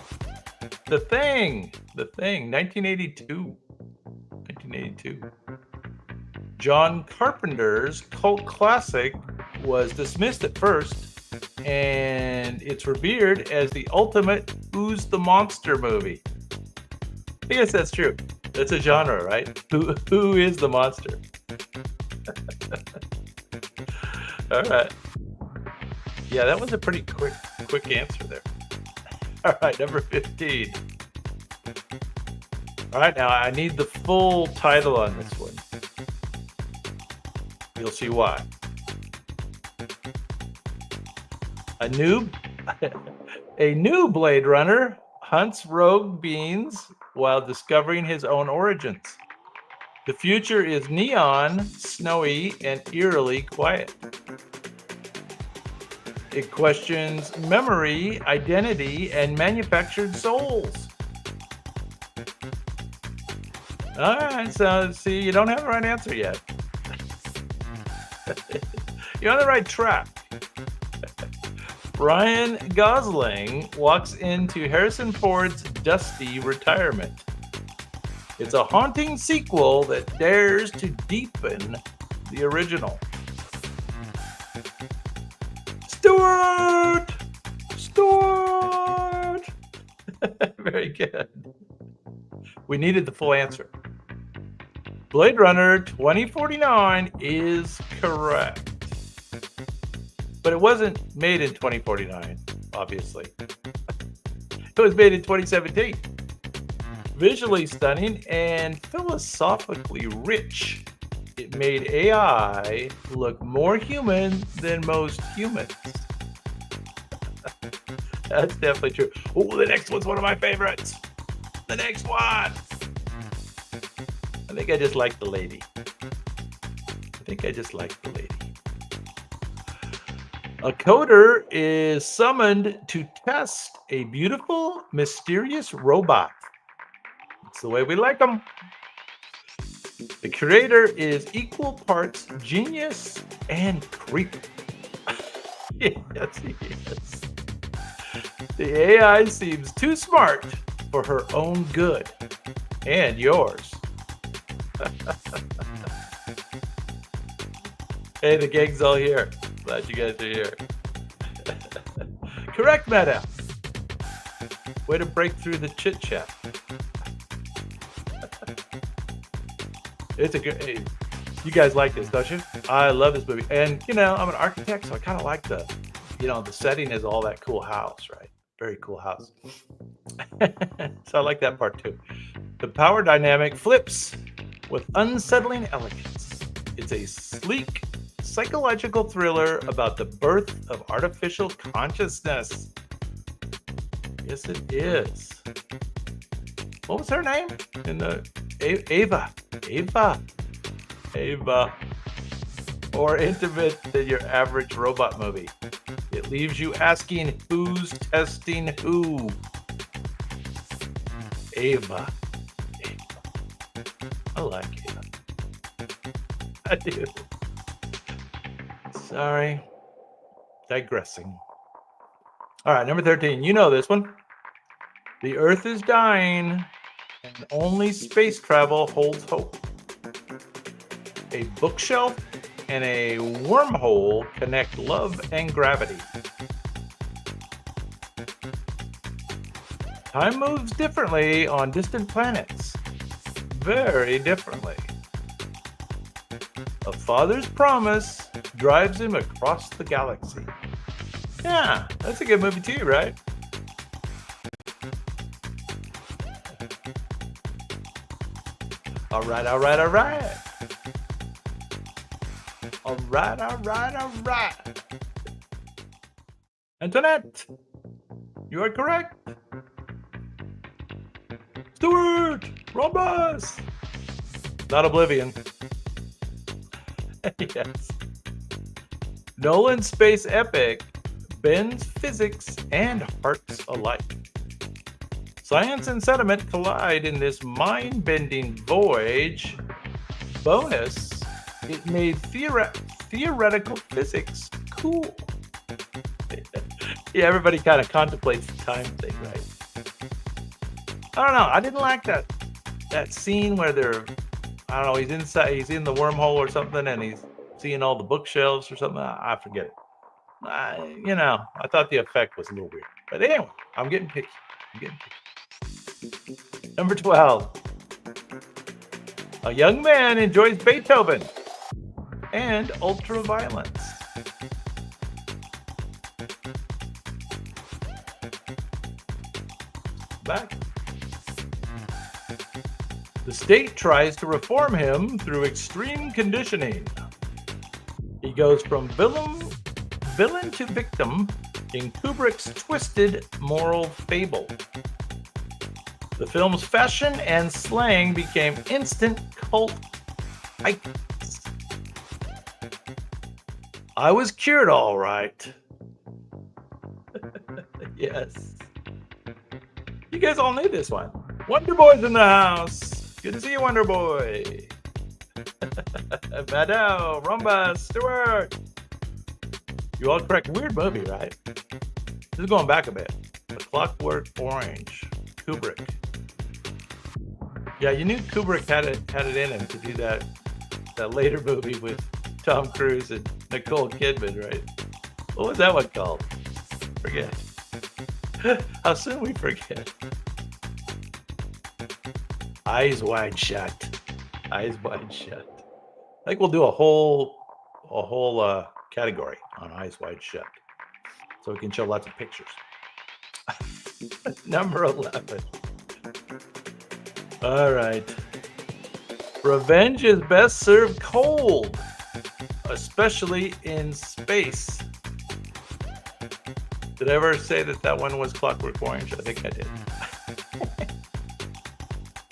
The Thing, 1982. John Carpenter's cult classic was dismissed at first, and it's revered as the ultimate Who's the Monster movie. I guess that's true. That's a genre, right? Who is the monster? All right. Yeah, that was a pretty quick answer there. All right, number 15. All right, now I need the full title on this one. You'll see why. A new Blade Runner hunts rogue beings while discovering his own origins. The future is neon, snowy, and eerily quiet. It questions memory, identity, and manufactured souls. All right, so see, you don't have the right answer yet. You're on the right track. Ryan Gosling walks into Harrison Ford's dusty retirement. It's a haunting sequel that dares to deepen the original. Stuart! Very good. We needed the full answer. Blade Runner 2049 is correct. But it wasn't made in 2049, obviously. It was made in 2017. Visually stunning and philosophically rich. It made AI look more human than most humans. That's definitely true. Oh, the next one's one of my favorites. The next one. I think I just like the lady. A coder is summoned to test a beautiful, mysterious robot. It's the way we like them. The creator is equal parts genius and creep. Yes, he is. The AI seems too smart for her own good and yours. Hey, the gang's all here. Glad you guys are here. Correct, Meta. Way to break through the chit chat. It's a good. Hey, you guys like this, don't you? I love this movie, and I'm an architect, so I kind of like the setting is all that cool house, right? Very cool house. So I like that part too. The power dynamic flips with unsettling elegance. It's a sleek psychological thriller about the birth of artificial consciousness. Yes, it is. What was her name? In the Ava. More intimate than your average robot movie. It leaves you asking who's testing who. Ava. I like Ava. I do. Sorry. Digressing. All right, number 13. You know this one. The Earth is dying, and only space travel holds hope. A bookshelf and a wormhole connect love and gravity. Time moves differently on distant planets. Very differently. A father's promise drives him across the galaxy. Yeah, that's a good movie too, right? All right. Antoinette, you are correct. Stuart, Rhombus. Not Oblivion. Yes. Nolan's space epic bends physics and hearts alike. Science and sentiment collide in this mind-bending voyage. Bonus, it made theoretical physics cool. Yeah, everybody kind of contemplates the time thing, right? I don't know. I didn't like that scene where he's in the wormhole or something, and he's seeing all the bookshelves or something. I forget it. I thought the effect was a little weird. But anyway, I'm getting picky. Number 12. A young man enjoys Beethoven and ultraviolence. Back. The state tries to reform him through extreme conditioning. He goes from villain to victim in Kubrick's twisted moral fable. The film's fashion and slang became instant cult icons. I was cured all right. Yes. You guys all knew this one. Wonder Boy's in the house. Good to see you, Wonder Boy. Maddow, Rumba, Stewart. You all correct. Weird movie, right? This is going back a bit. The Clockwork Orange. Kubrick. Yeah, you knew Kubrick had it in him to do that later movie with Tom Cruise and Nicole Kidman, right? What was that one called? Forget. How soon we forget. Eyes Wide Shut. Eyes Wide Shut. I think we'll do a whole category on Eyes Wide Shut, so we can show lots of pictures. Number 11. All right. Revenge is best served cold, especially in space. Did I ever say that one was Clockwork Orange? I think I did.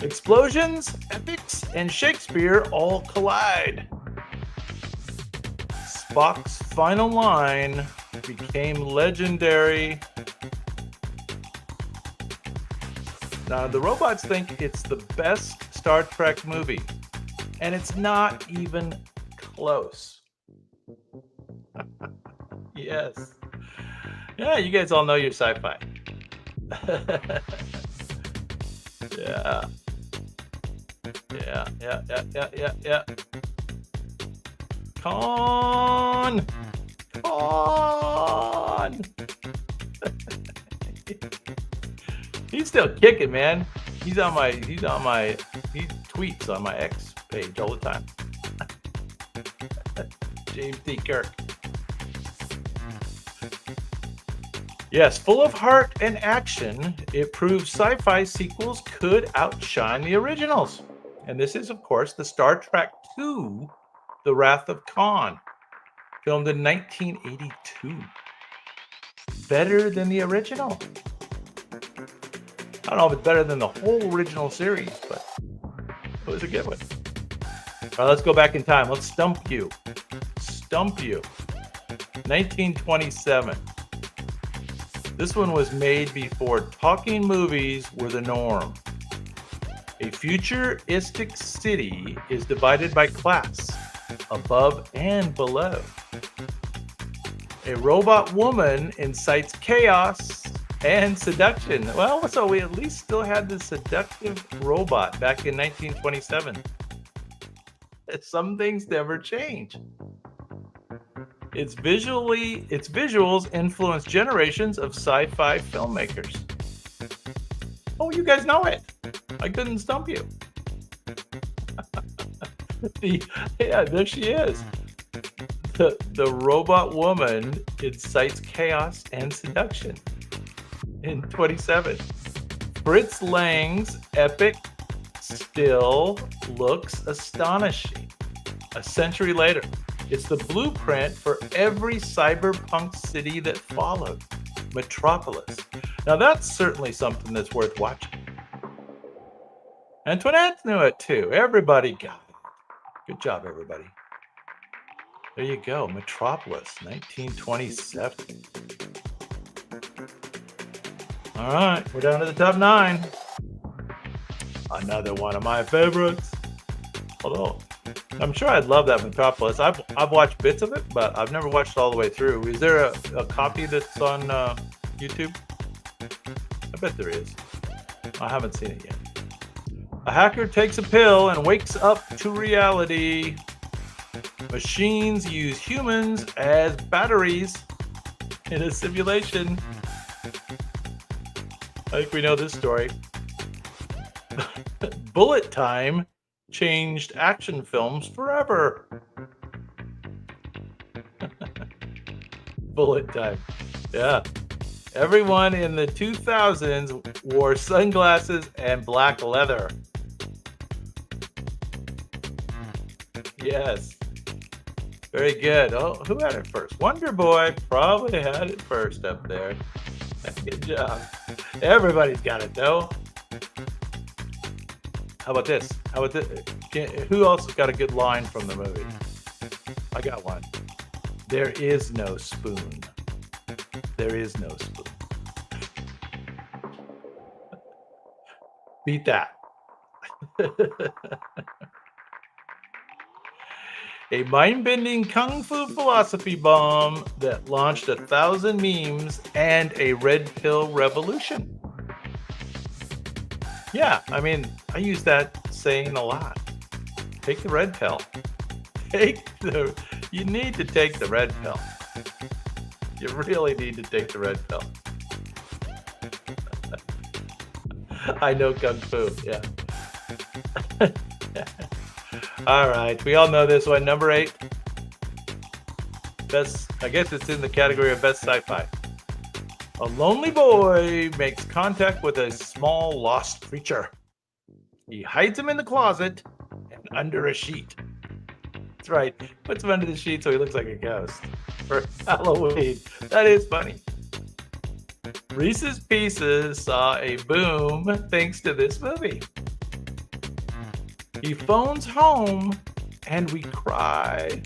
Explosions, epics, and Shakespeare all collide. Spock's final line became legendary. Now, the robots think it's the best Star Trek movie, and it's not even close. Yes. Yeah, you guys all know your sci-fi. Yeah. Yeah. Con! He's still kicking, man. He tweets on my X page all the time. James T. Kirk. Yes, full of heart and action, it proves sci-fi sequels could outshine the originals. And this is, of course, the Star Trek II, The Wrath of Khan, filmed in 1982. Better than the original. I don't know if it's better than the whole original series, but it was a good one. All right, let's go back in time. Let's stump you. 1927. This one was made before talking movies were the norm. A futuristic city is divided by class, above and below. A robot woman incites chaos and seduction. Well, so we at least still had the seductive robot back in 1927. Some things never change. Its visuals influenced generations of sci-fi filmmakers. Oh, you guys know it. I couldn't stump you. Yeah, there she is. The robot woman incites chaos and seduction. In 27, Fritz Lang's epic still looks astonishing. A century later, it's the blueprint for every cyberpunk city that followed, Metropolis. Now that's certainly something that's worth watching. Antoinette knew it too. Everybody got it. Good job, everybody. There you go, Metropolis, 1927. All right, we're down to the top 9. Another one of my favorites. Although, I'm sure I'd love that Metropolis. I've watched bits of it, but I've never watched it all the way through. Is there a copy that's on YouTube? I bet there is. I haven't seen it yet. A hacker takes a pill and wakes up to reality. Machines use humans as batteries in a simulation. I think we know this story. Bullet time changed action films forever. Bullet time. Yeah. Everyone in the 2000s wore sunglasses and black leather. Yes. Very good. Oh, who had it first? Wonder Boy probably had it first up there. Good job. Everybody's got it, though. How about this? Who else got a good line from the movie? I got one. There is no spoon. There is no spoon. Beat that. A mind-bending kung fu philosophy bomb that launched 1,000 memes and a red pill revolution. Yeah, I mean, I use that saying a lot. Take the red pill. You need to take the red pill. You really need to take the red pill. I know kung fu, yeah. All right, we all know this one. Number 8. Best, I guess it's in the category of best sci-fi. A lonely boy makes contact with a small lost creature. He hides him in the closet and under a sheet. That's right. Puts him under the sheet so he looks like a ghost for Halloween. That is funny. Reese's Pieces saw a boom thanks to this movie. He phones home and we cry.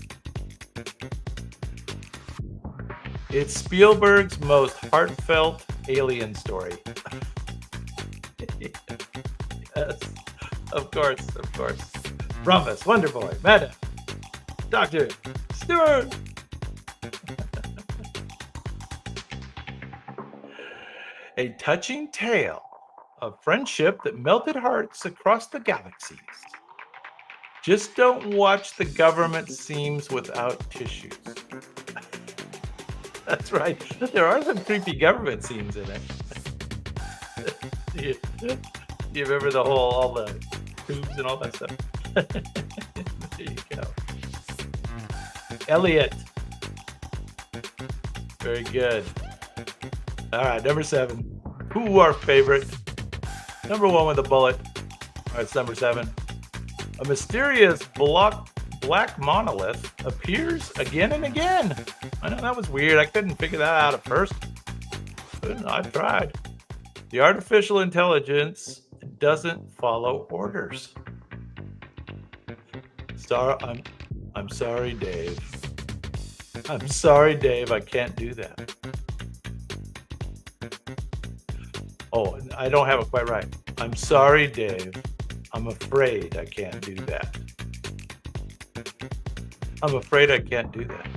It's Spielberg's most heartfelt alien story. Yes, of course. Rhombus, Wonder Boy, Madam, Doctor, Stewart. A touching tale of friendship that melted hearts across the galaxies. Just don't watch the government seams without tissues. That's right. There are some creepy government scenes in it. You remember all the tubes and all that stuff? There you go. Elliot. Very good. All right, number 7. Who our favorite? Number 1 with a bullet. All right, it's number 7. A mysterious black monolith appears again and again. I know that was weird. I couldn't figure that out at first. I tried. The artificial intelligence doesn't follow orders. I'm sorry, Dave. I'm sorry, Dave. I can't do that. Oh, I don't have it quite right. I'm sorry, Dave. I'm afraid I can't do that. I'm afraid I can't do that.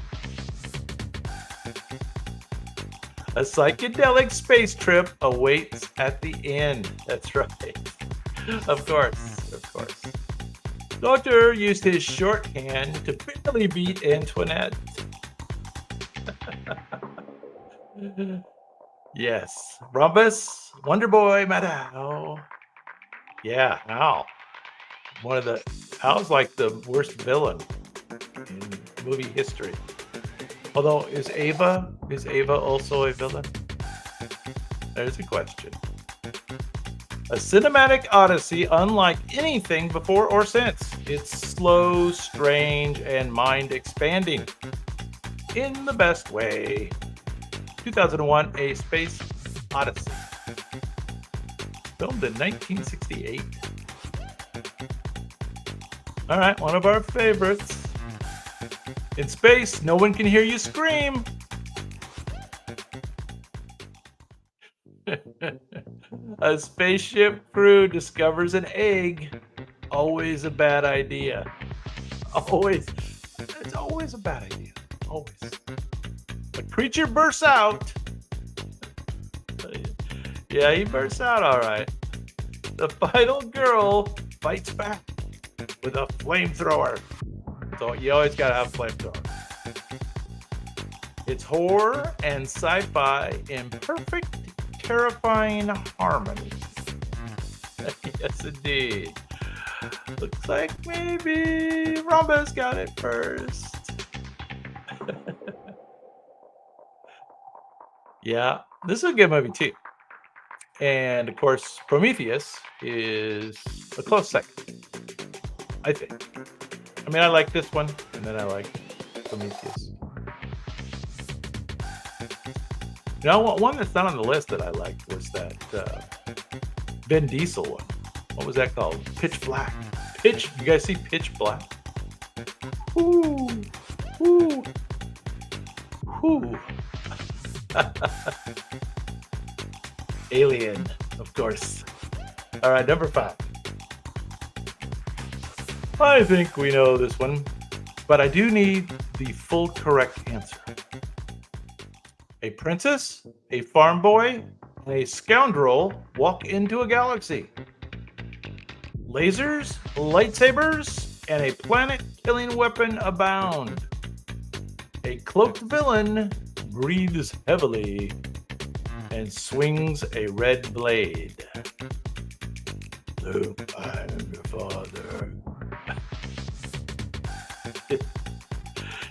A psychedelic space trip awaits at the end. That's right. Of course. Doctor used his shorthand to barely beat Antoinette. Yes. Rhombus, Wonder Boy, Madao. Yeah, Al. Al's like the worst villain in movie history. Although, is Ava also a villain? There's a question. A cinematic odyssey unlike anything before or since. It's slow, strange, and mind-expanding. In the best way. 2001, A Space Odyssey. Filmed in 1968. All right, one of our favorites. In space, no one can hear you scream. A spaceship crew discovers an egg. Always a bad idea. It's always a bad idea. Always. A creature bursts out. Yeah, he bursts out all right. The final girl fights back with a flamethrower. So you always gotta have a flamethrower. It's horror and sci-fi in perfect, terrifying harmony. Yes, indeed. Looks like maybe Rhombus got it first. Yeah, this is a good movie too. And of course, Prometheus is a close second, I think. I mean, I like this one, and then I like Prometheus. Now, one that's not on the list that I liked was that Vin Diesel one. What was that called? Pitch Black. You guys see Pitch Black? Ooh. Alien, of course. All right, number 5. I think we know this one, but I do need the full correct answer. A princess, a farm boy, and a scoundrel walk into a galaxy. Lasers, lightsabers, and a planet-killing weapon abound. A cloaked villain breathes heavily and swings a red blade. Luke, I am your father.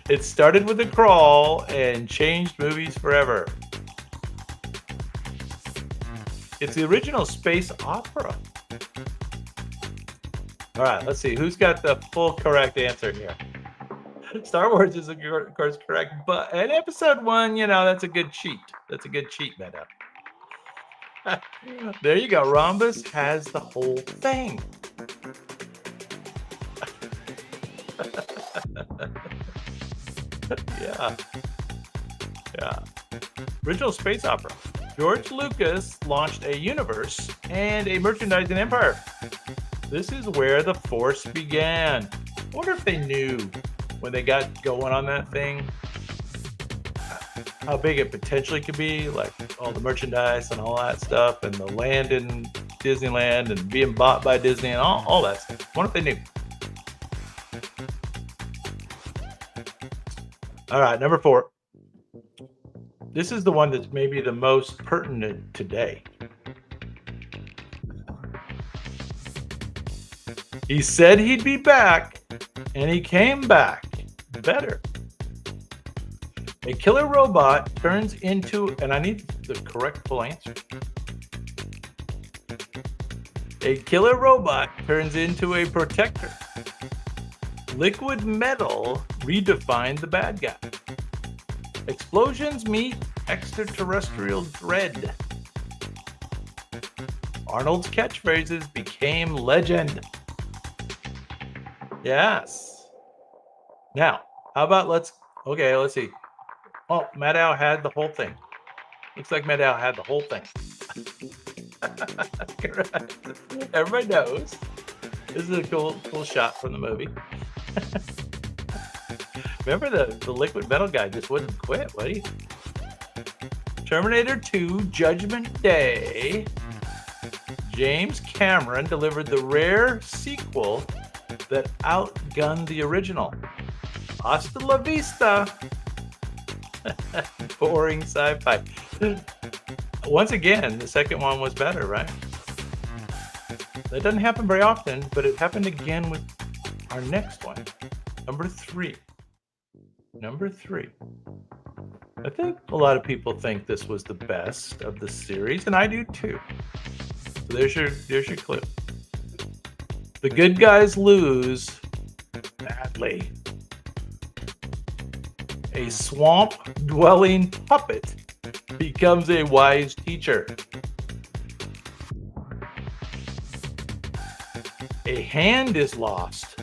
It started with a crawl and changed movies forever. It's the original space opera. All right, let's see who's got the full correct answer here. Star Wars is, of course, correct, but in episode 1, that's a good cheat. That's a good cheat, Meadow. There you go. Rhombus has the whole thing. Yeah. Original space opera. George Lucas launched a universe and a merchandising empire. This is where the Force began. I wonder if they knew when they got going on that thing how big it potentially could be, like all the merchandise and all that stuff, and the land in Disneyland and being bought by Disney and all that stuff. I wonder if they knew. All right, number 4. This is the one that's maybe the most pertinent today. He said he'd be back, and he came back better. A killer robot turns into, and I need the correct full answer. A killer robot turns into a protector. Liquid metal redefined the bad guy. Explosions meet extraterrestrial dread. Arnold's catchphrases became legend. Yes. Now, how about let's see. Oh, Meadow had the whole thing. Looks like Meadow had the whole thing. Correct. Everybody knows. This is a cool shot from the movie. Remember the liquid metal guy just wouldn't quit, would he? Terminator 2 Judgment Day. James Cameron delivered the rare sequel that outgunned the original. Hasta la vista. Boring sci-fi. Once again, the second one was better, right? That doesn't happen very often, but it happened again with our next one. Number 3. I think a lot of people think this was the best of the series, and I do too. So there's your clue. The good guys lose badly. A swamp-dwelling puppet becomes a wise teacher. A hand is lost,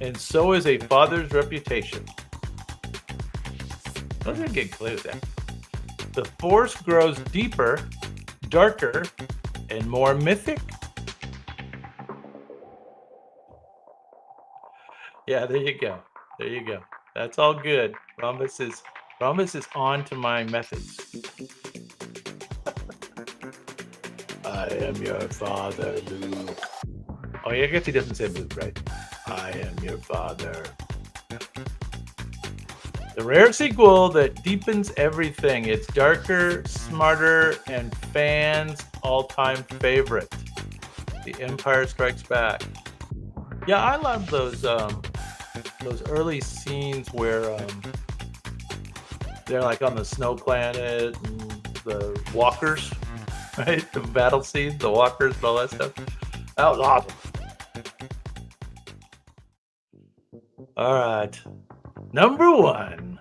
and so is a father's reputation. Those are good clues there. The Force grows deeper, darker, and more mythic. Yeah, there you go. That's all good. Rhombus is on to my methods. I am your father, Luke. Oh, yeah, I guess he doesn't say Luke, right? I am your father. The rare sequel that deepens everything. It's darker, smarter, and fans' all-time favorite. The Empire Strikes Back. Yeah, I love those early scenes where they're like on the snow planet and the walkers, right? The battle scenes, the walkers, and all that stuff. That was awesome. All right. Number 1.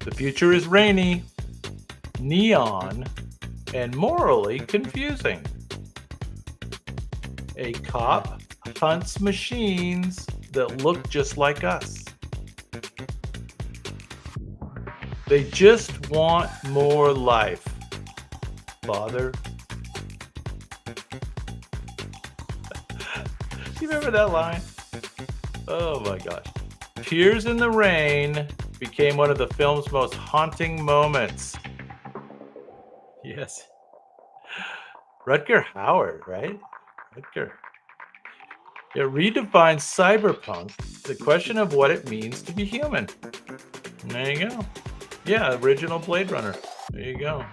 The future is rainy, neon, and morally confusing. A cop hunts machines that look just like us. They just want more life, Father. You remember that line? Oh my gosh. Tears in the Rain became one of the film's most haunting moments. Yes. Rutger Hauer, right? Rutger. It redefines cyberpunk, the question of what it means to be human. And there you go. Yeah, original Blade Runner. There you go.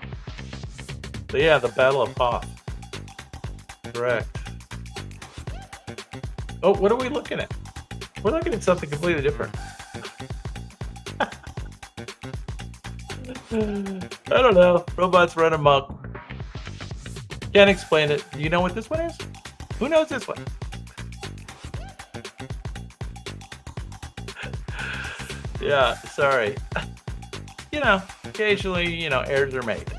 So yeah, the Battle of Hoth. Correct. Oh, what are we looking at? We're looking at something completely different. I don't know. Robots run amok. Can't explain it. Do you know what this one is? Who knows this one? Yeah, sorry. Occasionally, errors are made.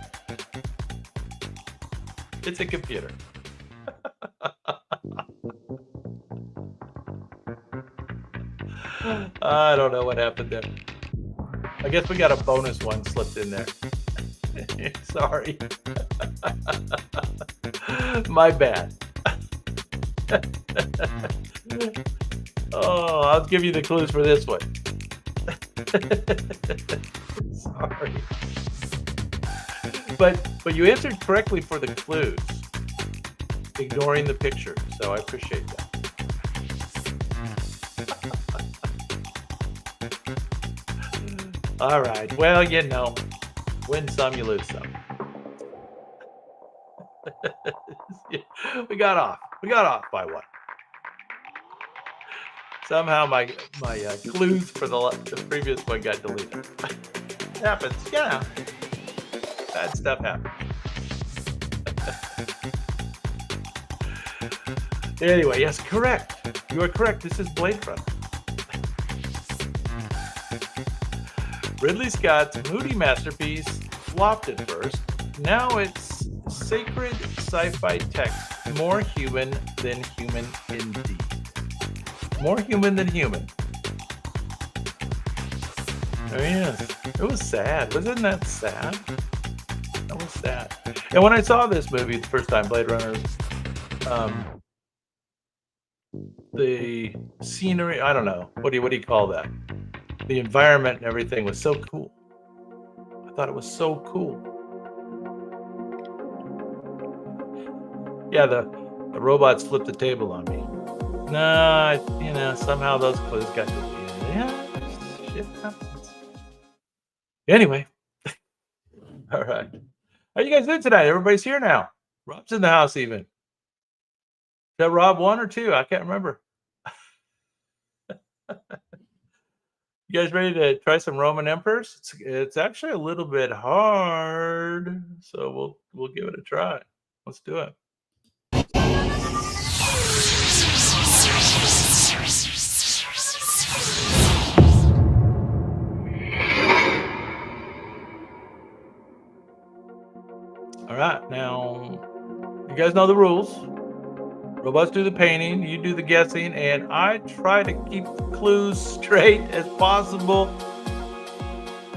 It's a computer. I don't know what happened there. I guess we got a bonus one slipped in there. Sorry. My bad. Oh, I'll give you the clues for this one. Sorry. But you answered correctly for the clues, ignoring the picture. So I appreciate that. All right. Well, win some, you lose some. We got off by one. Somehow my clues for the previous one got deleted. It happens, Bad stuff happens. Anyway, yes, correct. You are correct. This is Blade Runner. Ridley Scott's moody masterpiece flopped at first. Now it's sacred sci-fi text, more human than human indeed. More human than human. Oh yes, it was sad. Wasn't that sad? That was sad. And when I saw this movie the first time, Blade Runner, the scenery, I don't know, what do you call that? The environment and everything was so cool. I thought it was so cool. Yeah, the robots flipped the table on me. No, somehow those clues got deleted. Yeah, shit happens. Anyway. All right. How you guys doing tonight? Everybody's here now. Rob's in the house even. Is that Rob 1 or 2? I can't remember. You guys ready to try some Roman emperors? It's actually a little bit hard, so we'll give it a try. Let's do it. All right, now you guys know the rules. Robots do the painting, you do the guessing, and I try to keep the clues straight as possible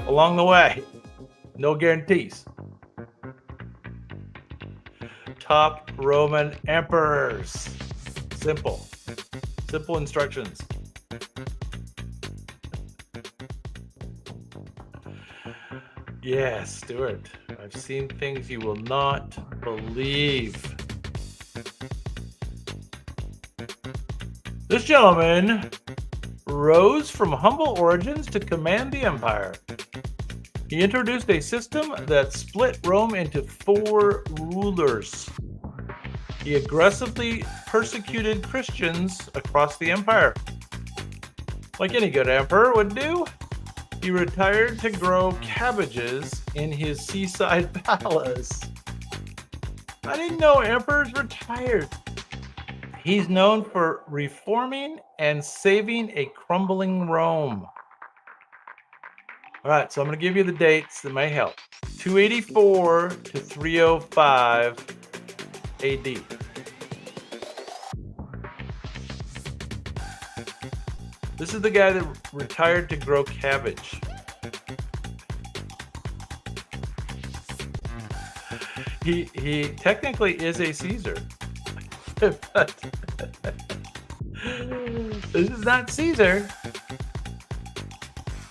along the way. No guarantees. Top Roman emperors. Simple instructions. Yes, Stuart. I've seen things you will not believe. This gentleman rose from humble origins to command the empire. He introduced a system that split Rome into 4 rulers. He aggressively persecuted Christians across the empire. Like any good emperor would do, he retired to grow cabbages in his seaside palace. I didn't know emperors retired. He's known for reforming and saving a crumbling Rome. All right, so I'm going to give you the dates that may help. 284 to 305 AD. This is the guy that retired to grow cabbage. He technically is a Caesar. But this is not Caesar.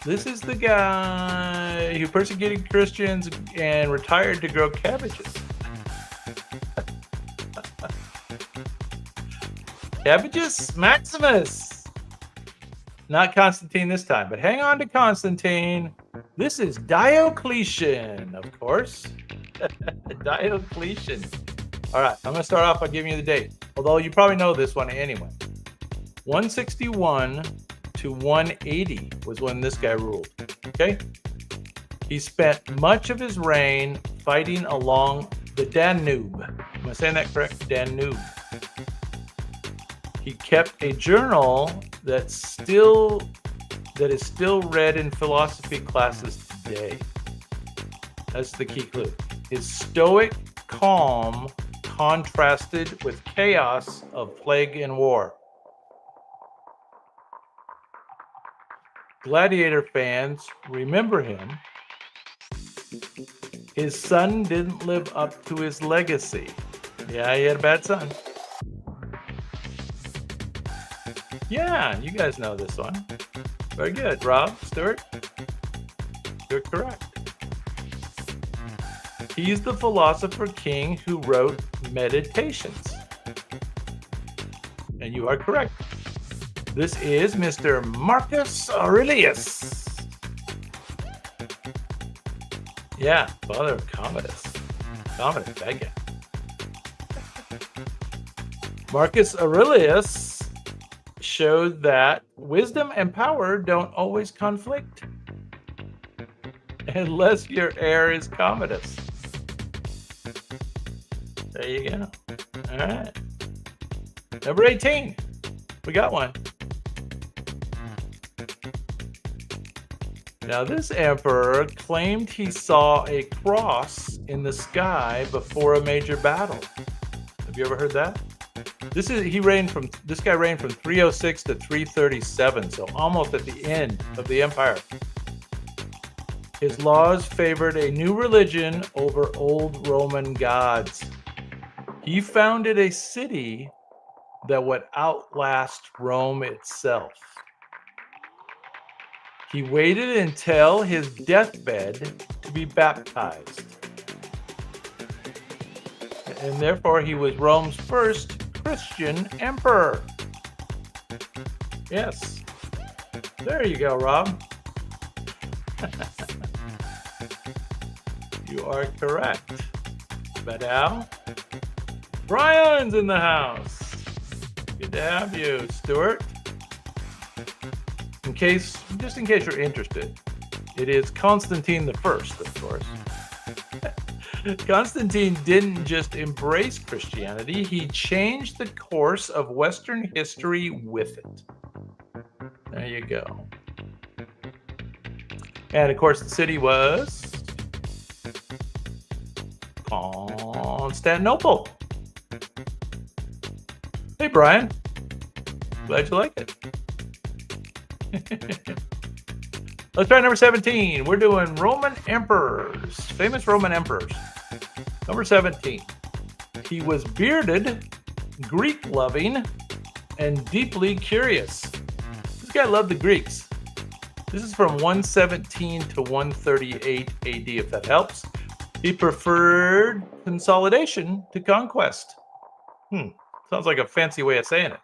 This is the guy who persecuted Christians and retired to grow cabbages. Cabbages Maximus. Not Constantine this time, but hang on to Constantine. This is Diocletian, of course. Diocletian. All right, I'm going to start off by giving you the date, although you probably know this one anyway. 161 to 180 was when this guy ruled, okay? He spent much of his reign fighting along the Danube. Am I saying that correct? Danube. He kept a journal that is still read in philosophy classes today. That's the key clue. His stoic calm contrasted with chaos of plague and war. Gladiator fans remember him. His son didn't live up to his legacy. Yeah, he had a bad son. Yeah, you guys know this one. Very good. Rob, Stuart, you're correct. He's the philosopher king who wrote Meditations. And you are correct. This is Mr. Marcus Aurelius. Yeah, father of Commodus. Commodus, bad guy. Marcus Aurelius showed that wisdom and power don't always conflict unless your heir is Commodus. There you go. All right. Number 18. We got one. Now, this emperor claimed he saw a cross in the sky before a major battle. Have you ever heard that? This guy reigned from 306 to 337, so almost at the end of the empire. His laws favored a new religion over old Roman gods. He founded a city that would outlast Rome itself. He waited until his deathbed to be baptized. And therefore, he was Rome's first Christian emperor. Yes. There you go, Rob. You are correct. But now, Brian's in the house. Good to have you, Stuart. Just in case you're interested, it is Constantine I, of course. Constantine didn't just embrace Christianity, he changed the course of Western history with it. There you go. And of course, the city was Constantinople. Hey, Brian. Glad you like it. Let's try number 17. We're doing Roman emperors, famous Roman emperors. Number 17. He was bearded, Greek-loving, and deeply curious. This guy loved the Greeks. This is from 117 to 138 AD, if that helps. He preferred consolidation to conquest. Sounds like a fancy way of saying it.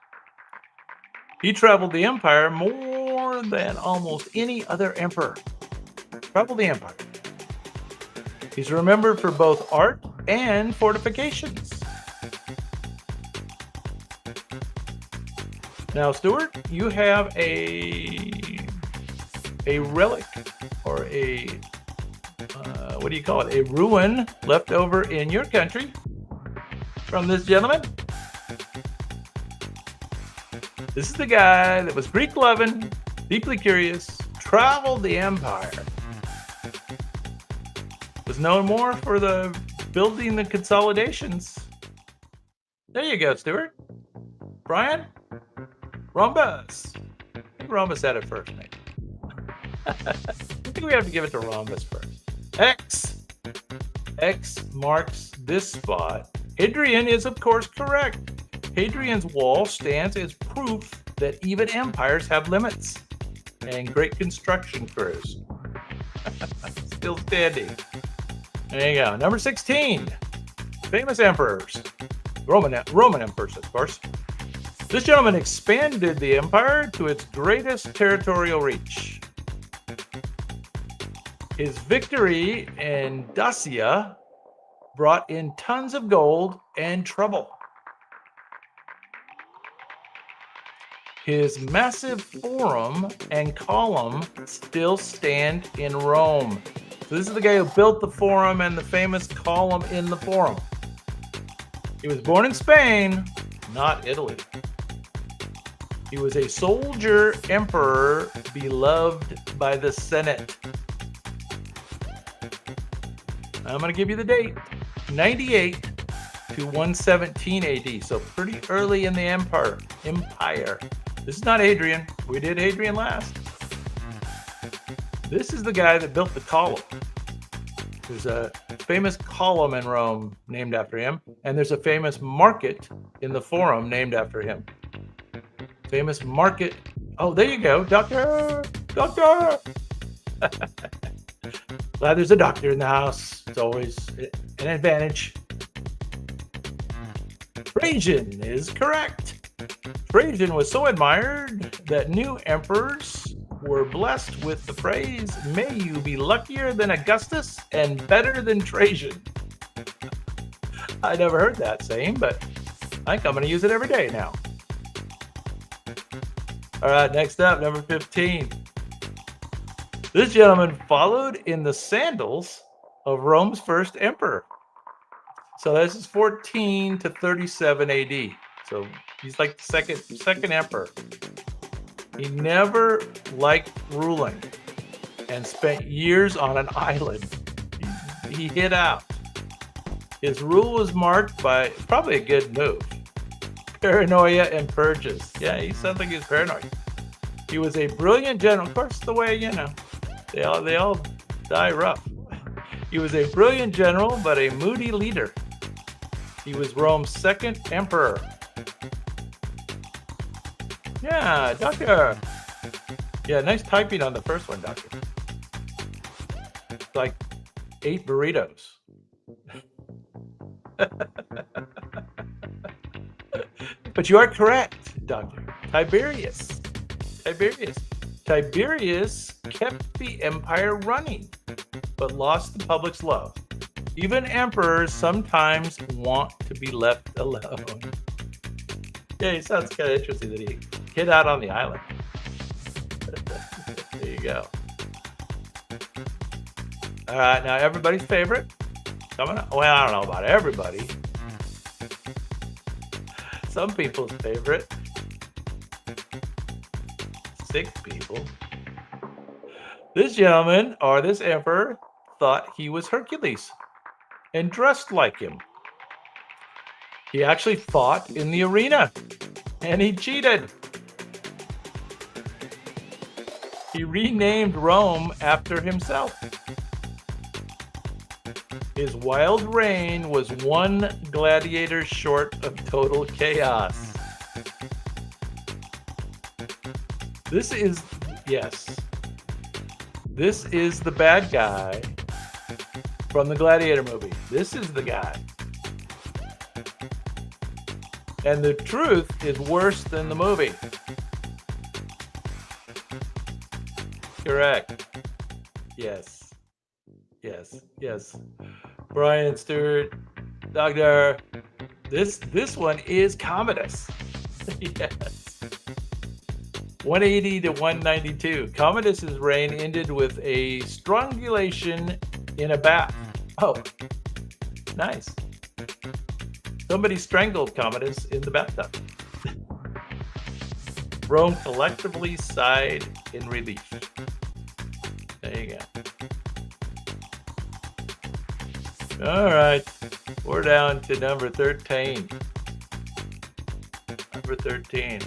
He traveled the empire more than almost any other emperor. Traveled the empire. He's remembered for both art and fortifications. Now, Stuart, you have a relic or a what do you call it? A ruin left over in your country from this gentleman. This is the guy that was Greek-loving, deeply curious, traveled the empire. Was known more for the building the consolidations. There you go, Stuart. Brian? Rhombus. I think Rhombus had it first, maybe. I think we have to give it to Rhombus first. X. X marks this spot. Hadrian is, of course, correct. Hadrian's wall stands as proof that even empires have limits and great construction crews. Still standing. There you go. Number 16. Famous emperors. Roman emperors, of course. This gentleman expanded the empire to its greatest territorial reach. His victory in Dacia brought in tons of gold and trouble. His massive forum and column still stand in Rome. So this is the guy who built the forum and the famous column in the forum. He was born in Spain, not Italy. He was a soldier emperor beloved by the Senate. I'm going to give you the date. 98 to 117 AD. So pretty early in the empire. This is not Adrian. We did Adrian last. This is the guy that built the Column. There's a famous column in Rome named after him. And there's a famous market in the Forum named after him. Famous market. Oh, there you go. Doctor. Glad there's a doctor in the house. It's always an advantage. Trajan is correct. Trajan was so admired that new emperors were blessed with the phrase, "May you be luckier than Augustus and better than Trajan." I never heard that saying, but I think I'm going to use it every day now. All right, next up, number 15. This gentleman followed in the sandals of Rome's first emperor. So this is 14 to 37 AD. So he's like the second emperor. He never liked ruling and spent years on an island. He hid out. His rule was marked by probably a good move. Paranoia and purges. Yeah, he sounds like he's paranoid. He was a brilliant general. Of course, the way, they all die rough. He was a brilliant general, but a moody leader. He was Rome's second emperor. Yeah, doctor. Yeah, nice typing on the first one, doctor. It's like 8 burritos. But you are correct, doctor. Tiberius kept the empire running, but lost the public's love. Even emperors sometimes want to be left alone. Yeah, it sounds kind of interesting that he hid out on the island. There you go. All right, now everybody's favorite. Coming up. Well, I don't know about everybody. Some people's favorite. 6 people. This gentleman, or this emperor, thought he was Hercules and dressed like him. He actually fought in the arena, and he cheated. He renamed Rome after himself. His wild reign was one gladiator short of total chaos. This is the bad guy from the Gladiator movie. This is the guy. And the truth is worse than the movie. Correct. Yes. Brian Stewart, Doctor. This one is Commodus. Yes. 180 to 192. Commodus's reign ended with a strangulation in a bath. Oh, nice. Somebody strangled Commodus in the bathtub. Rome collectively sighed in relief. There you go. All right. We're down to number 13. Number 13.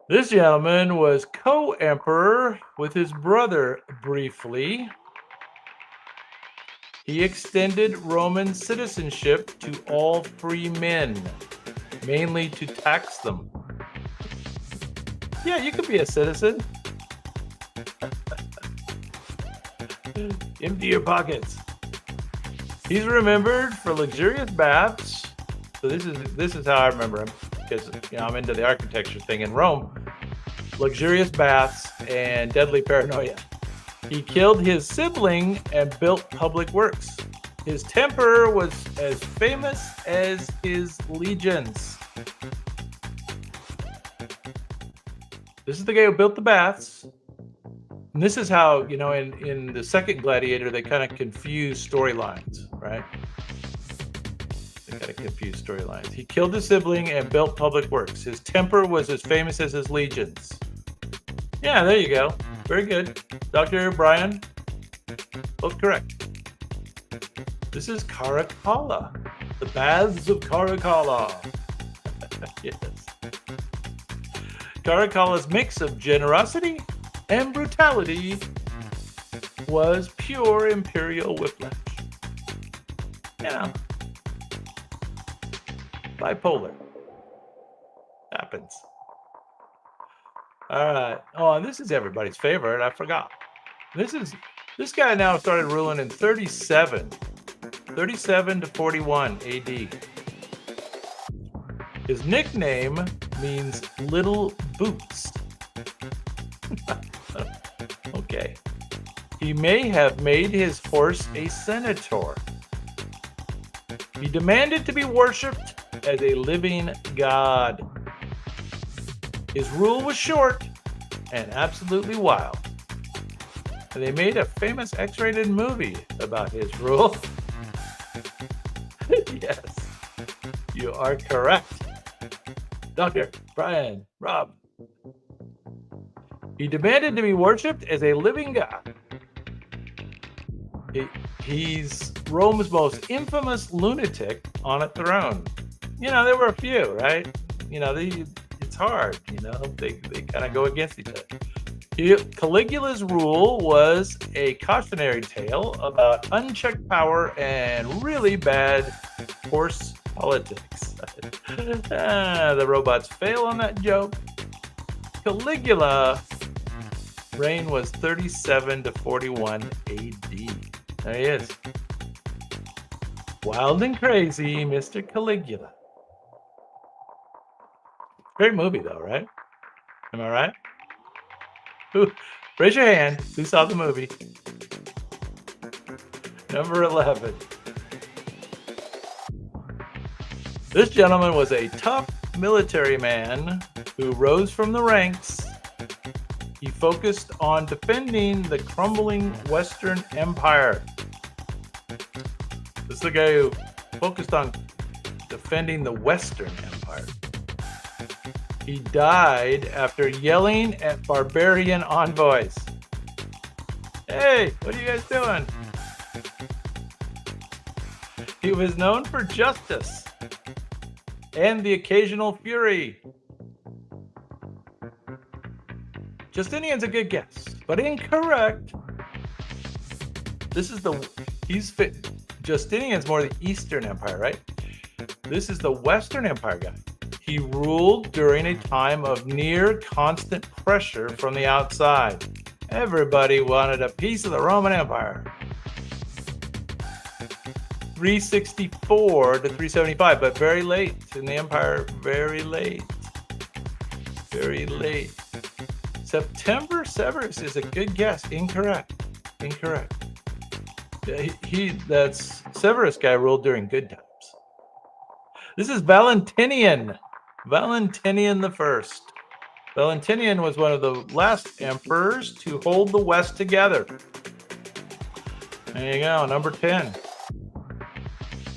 This gentleman was co-emperor with his brother briefly. He extended Roman citizenship to all free men, mainly to tax them. Yeah, you could be a citizen. Empty your pockets. He's remembered for luxurious baths. So this is how I remember him, because I'm into the architecture thing in Rome. Luxurious baths and deadly paranoia. He killed his sibling and built public works. His temper was as famous as his legions. This is the guy who built the baths. And this is how, in the second Gladiator, they kind of confuse storylines, right? They kind of confuse storylines. He killed his sibling and built public works. His temper was as famous as his legions. Yeah, there you go. Very good. Dr. Brian, both correct. This is Caracalla. The Baths of Caracalla. Yes. Caracalla's mix of generosity and brutality was pure imperial whiplash. Bipolar. Happens. All right. Oh, and this is everybody's favorite. I forgot. This guy now started ruling in 37 to 41 AD. His nickname means little boots. Okay. He may have made his horse a senator. He demanded to be worshipped as a living god. His rule was short and absolutely wild. And they made a famous X-rated movie about his rule. Yes, you are correct. Dr. Brian, Rob. He demanded to be worshipped as a living god. He's Rome's most infamous lunatic on a throne. There were a few, right? It's hard, they kind of go against each other. Caligula's rule was a cautionary tale about unchecked power and really bad horse politics. The robots fail on that joke. Caligula reign was 37 to 41 AD. There he is. Wild and crazy, Mr. Caligula. Great movie, though, right? Am I right? Raise your hand. Who saw the movie? Number 11. This gentleman was a tough military man who rose from the ranks. He focused on defending the crumbling Western Empire. This is the guy who focused on defending the Western Empire. He died after yelling at barbarian envoys. Hey, what are you guys doing? He was known for justice and the occasional fury. Justinian's a good guess, but incorrect. Justinian's more the Eastern Empire, right? This is the Western Empire guy. He ruled during a time of near constant pressure from the outside. Everybody wanted a piece of the Roman Empire. 364 to 375, but very late in the empire. Very late. Very late. September Severus is a good guess. Incorrect. That's Severus guy ruled during good times. This is Valentinian. Valentinian the First. Valentinian was one of the last emperors to hold the West together. There you go, number 10.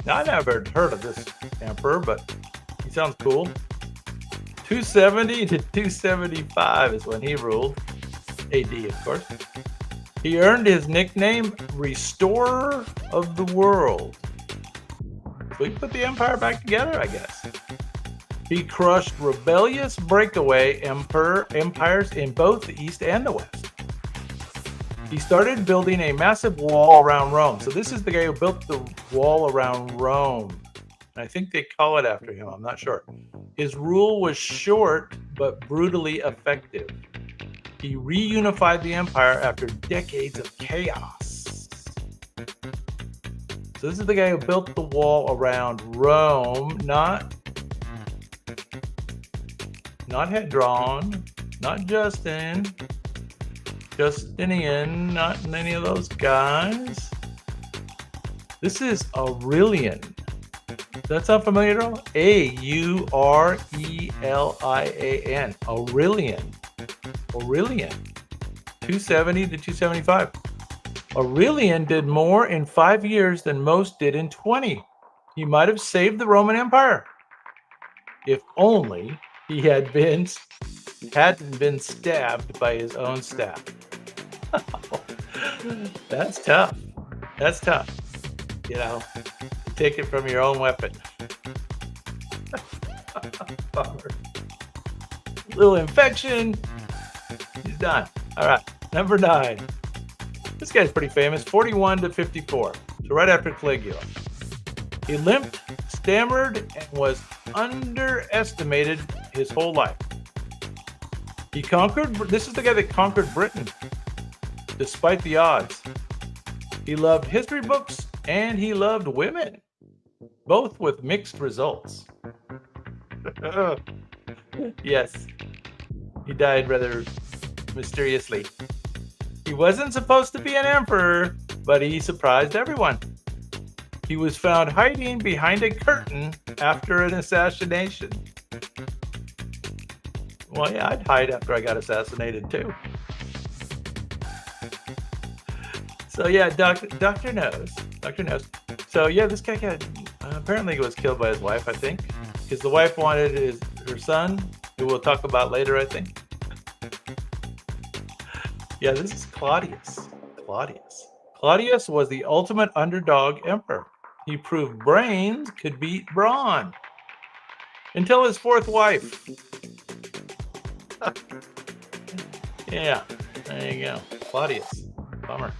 Now, I never heard of this emperor, but he sounds cool. 270 to 275 is when he ruled. AD, of course. He earned his nickname Restorer of the World. So he put the empire back together, I guess. He crushed rebellious breakaway empires in both the East and the West. He started building a massive wall around Rome. So this is the guy who built the wall around Rome. And I think they call it after him. I'm not sure. His rule was short, but brutally effective. He reunified the empire after decades of chaos. So this is the guy who built the wall around Rome, not Hadron, not Justinian, not any of those guys. This is Aurelian. Does that sound familiar at all? Aurelian. Aurelian. 270 to 275. Aurelian did more in 5 years than most did in 20. He might have saved the Roman Empire if only he hadn't been stabbed by his own staff. That's tough. That's tough. You know, take it from your own weapon. Little infection. He's done. All right. Number 9. This guy's pretty famous. 41 to 54. So right after Caligula. He limped, stammered, and was underestimated his whole life. He conquered. This is the guy that conquered Britain, despite the odds. He loved history books and he loved women, both with mixed results. Yes, he died rather mysteriously. He wasn't supposed to be an emperor, but he surprised everyone. He was found hiding behind a curtain after an assassination. Well, yeah, I'd hide after I got assassinated too. So yeah, Doctor knows. Doctor knows. So yeah, this guy got apparently was killed by his wife, I think, because the wife wanted her son, who we'll talk about later, I think. Yeah, this is Claudius. Claudius was the ultimate underdog emperor. He proved brains could beat brawn until his 4th wife. Yeah, there you go. Claudius. Bummer.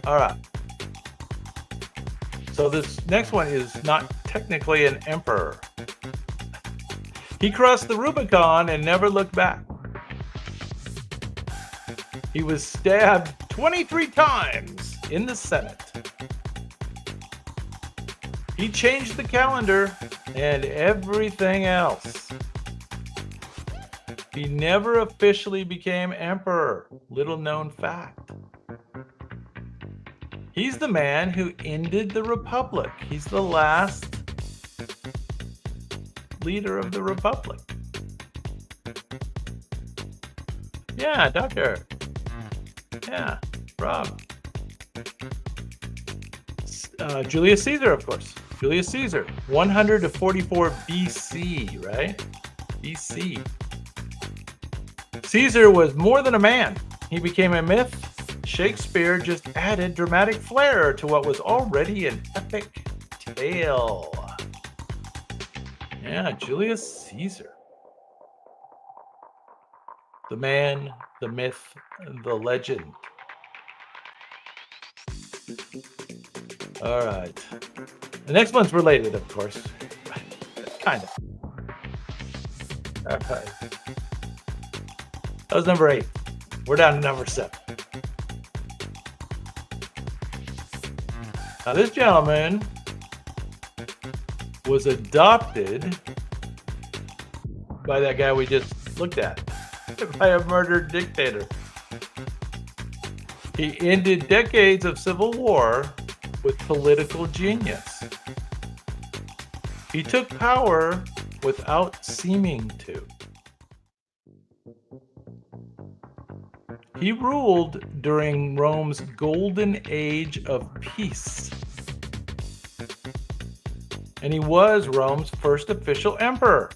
All right. So this next one is not technically an emperor. He crossed the Rubicon and never looked back. He was stabbed 23 times in the Senate. He changed the calendar and everything else. He never officially became emperor. Little known fact. He's the man who ended the Republic. He's the last leader of the Republic. Yeah, Doctor. Yeah, Rob. Julius Caesar, of course. Julius Caesar, 100 to 44 BC, right? BC. Caesar was more than a man. He became a myth. Shakespeare just added dramatic flair to what was already an epic tale. Yeah, Julius Caesar. The man, the myth, the legend. All right. The next one's related, of course. Kind of. All right. That was number 8. We're down to number 7. Now, this gentleman was adopted by that guy we just looked at, by a murdered dictator. He ended decades of civil war with political genius. He took power without seeming to. He ruled during Rome's golden age of peace. And he was Rome's first official emperor.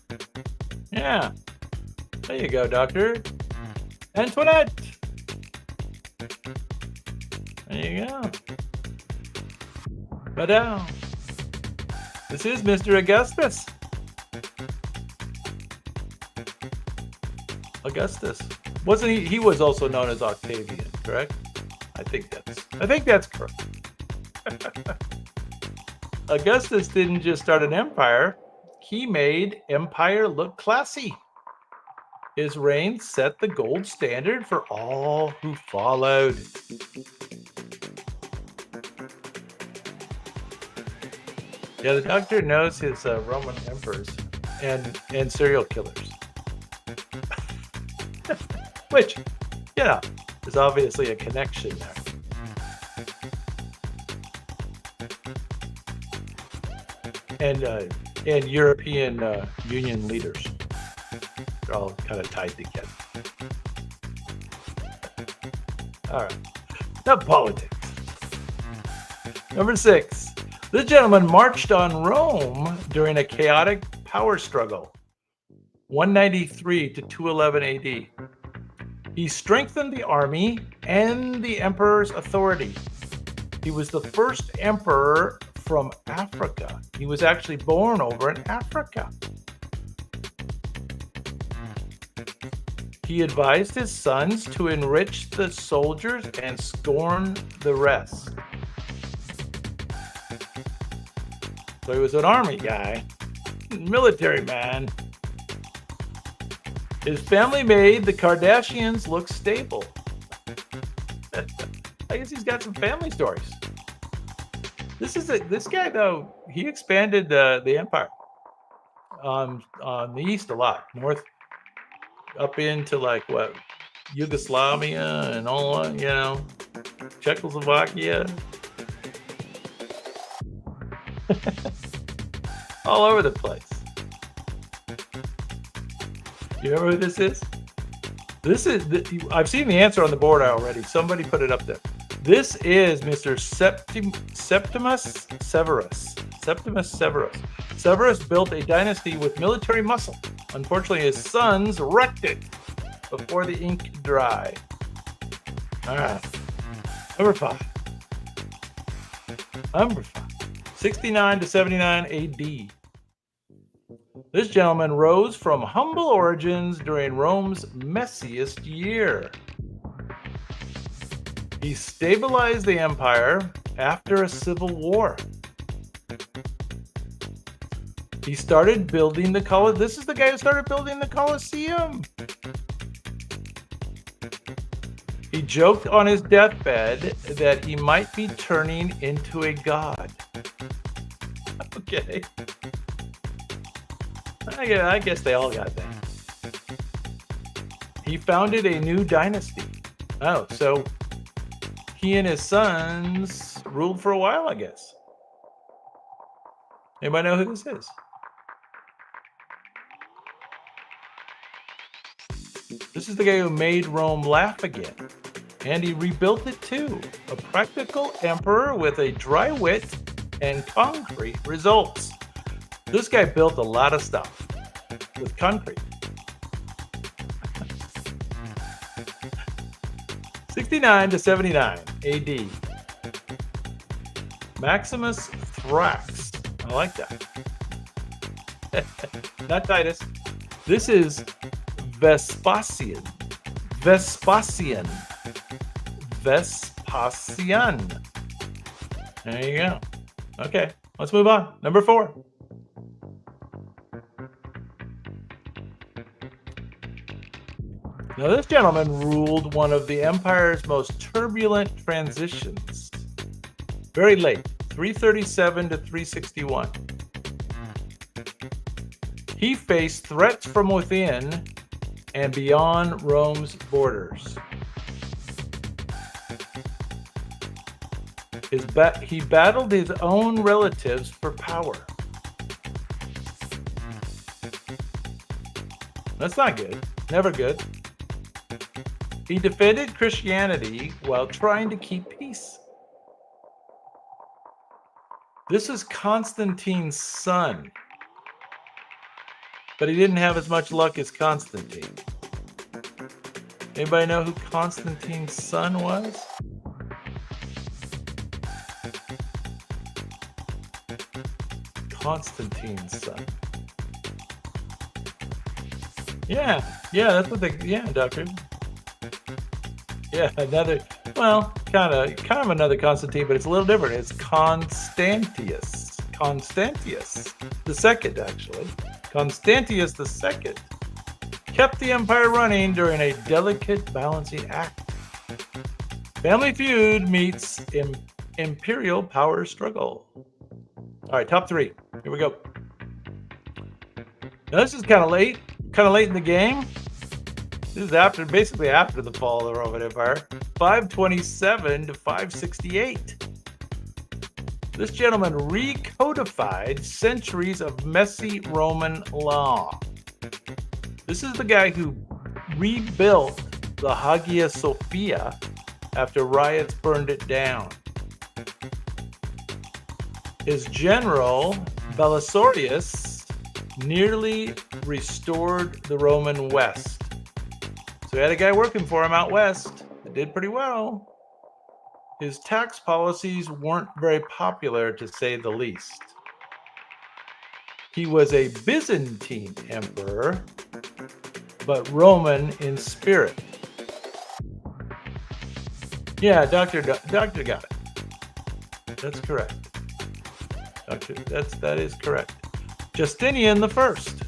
Yeah. There you go, Doctor. Antoinette. There you go. Madame. This is Mr. Augustus. Augustus. Wasn't he? He was also known as Octavian, correct? I think that's correct. Augustus didn't just start an empire. He made empire look classy. His reign set the gold standard for all who followed. Yeah, the Doctor knows his Roman emperors and serial killers. Which, you know, is obviously a connection there. And and European Union leaders. They're all kind of tied together. All right. Now politics. Number 6. This gentleman marched on Rome during a chaotic power struggle, 193 to 211 AD. He strengthened the army and the emperor's authority. He was the first emperor from Africa. He was actually born over in Africa. He advised his sons to enrich the soldiers and scorn the rest. So he was an army guy, military man. His family made the Kardashians look stable. I guess he's got some family stories. This guy though, he expanded the empire on the east a lot, north up into like what, Yugoslavia and all that, you know, Czechoslovakia. All over the place. You remember who this is? I've seen the answer on the board already. Somebody put it up there. This is Mr. Septimus Severus. Septimus Severus. Severus built a dynasty with military muscle. Unfortunately, his sons wrecked it before the ink dried. All right. Number 5. 69 to 79 AD. This gentleman rose from humble origins during Rome's messiest year. He stabilized the empire after a civil war. He started building the Colosseum. This is the guy who started building the Colosseum. He joked on his deathbed that he might be turning into a god. Okay. I guess they all got that. He founded a new dynasty. Oh, so he and his sons ruled for a while, I guess. Anybody know who this is? This is the guy who made Rome laugh again. And he rebuilt it too. A practical emperor with a dry wit and concrete results. This guy built a lot of stuff with concrete. 69 to 79 AD. Maximus Thrax. I like that. Not Titus. This is Vespasian. Vespasian. There you go. Okay, let's move on. Number 4. Now, this gentleman ruled one of the empire's most turbulent transitions. Very late, 337 to 361. He faced threats from within and beyond Rome's borders. He battled his own relatives for power. That's not good. Never good. He defended Christianity while trying to keep peace. This is Constantine's son. But he didn't have as much luck as Constantine. Anybody know who Constantine's son was? Constantine's son. Yeah, that's what doctor. Yeah, another, well, kind of another Constantine, but it's a little different. It's Constantius the second, actually. Constantius II kept the empire running during a delicate balancing act. Family feud meets imperial power struggle. All right, top 3. Here we go. Now, this is kind of late in the game. This is basically after the fall of the Roman Empire. 527 to 568. This gentleman recodified centuries of messy Roman law. This is the guy who rebuilt the Hagia Sophia after riots burned it down. His general, Belisarius, nearly restored the Roman West. So he had a guy working for him out west that did pretty well. His tax policies weren't very popular, to say the least. He was a Byzantine emperor, but Roman in spirit. Yeah, doctor got it. That's correct. Doctor, that is correct. Justinian the First.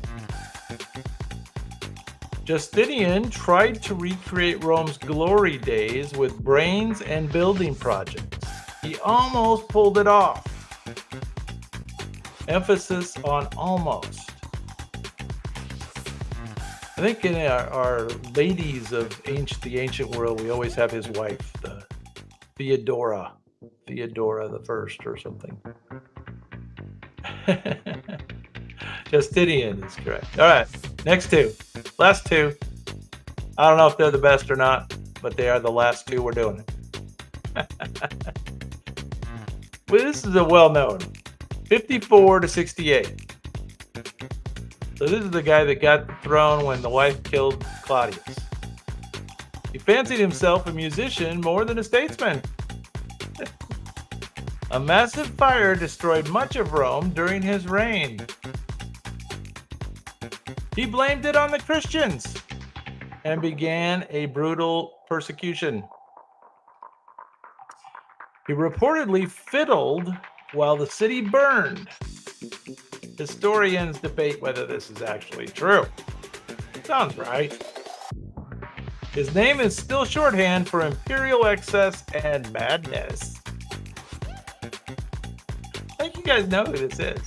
Justinian tried to recreate Rome's glory days with brains and building projects. He almost pulled it off. Emphasis on almost. I think in our ladies of the ancient world, we always have his wife, the Theodora the First or something. Justinian is correct. All right, next two. Last two. I don't know if they're the best or not, but they are the last two we're doing. Well, this is a well-known. 54 to 68. So this is the guy that got the throne when the wife killed Claudius. He fancied himself a musician more than a statesman. A massive fire destroyed much of Rome during his reign. He blamed it on the Christians and began a brutal persecution. He reportedly fiddled while the city burned. Historians debate whether this is actually true. Sounds right. His name is still shorthand for imperial excess and madness. I think you guys know who this is.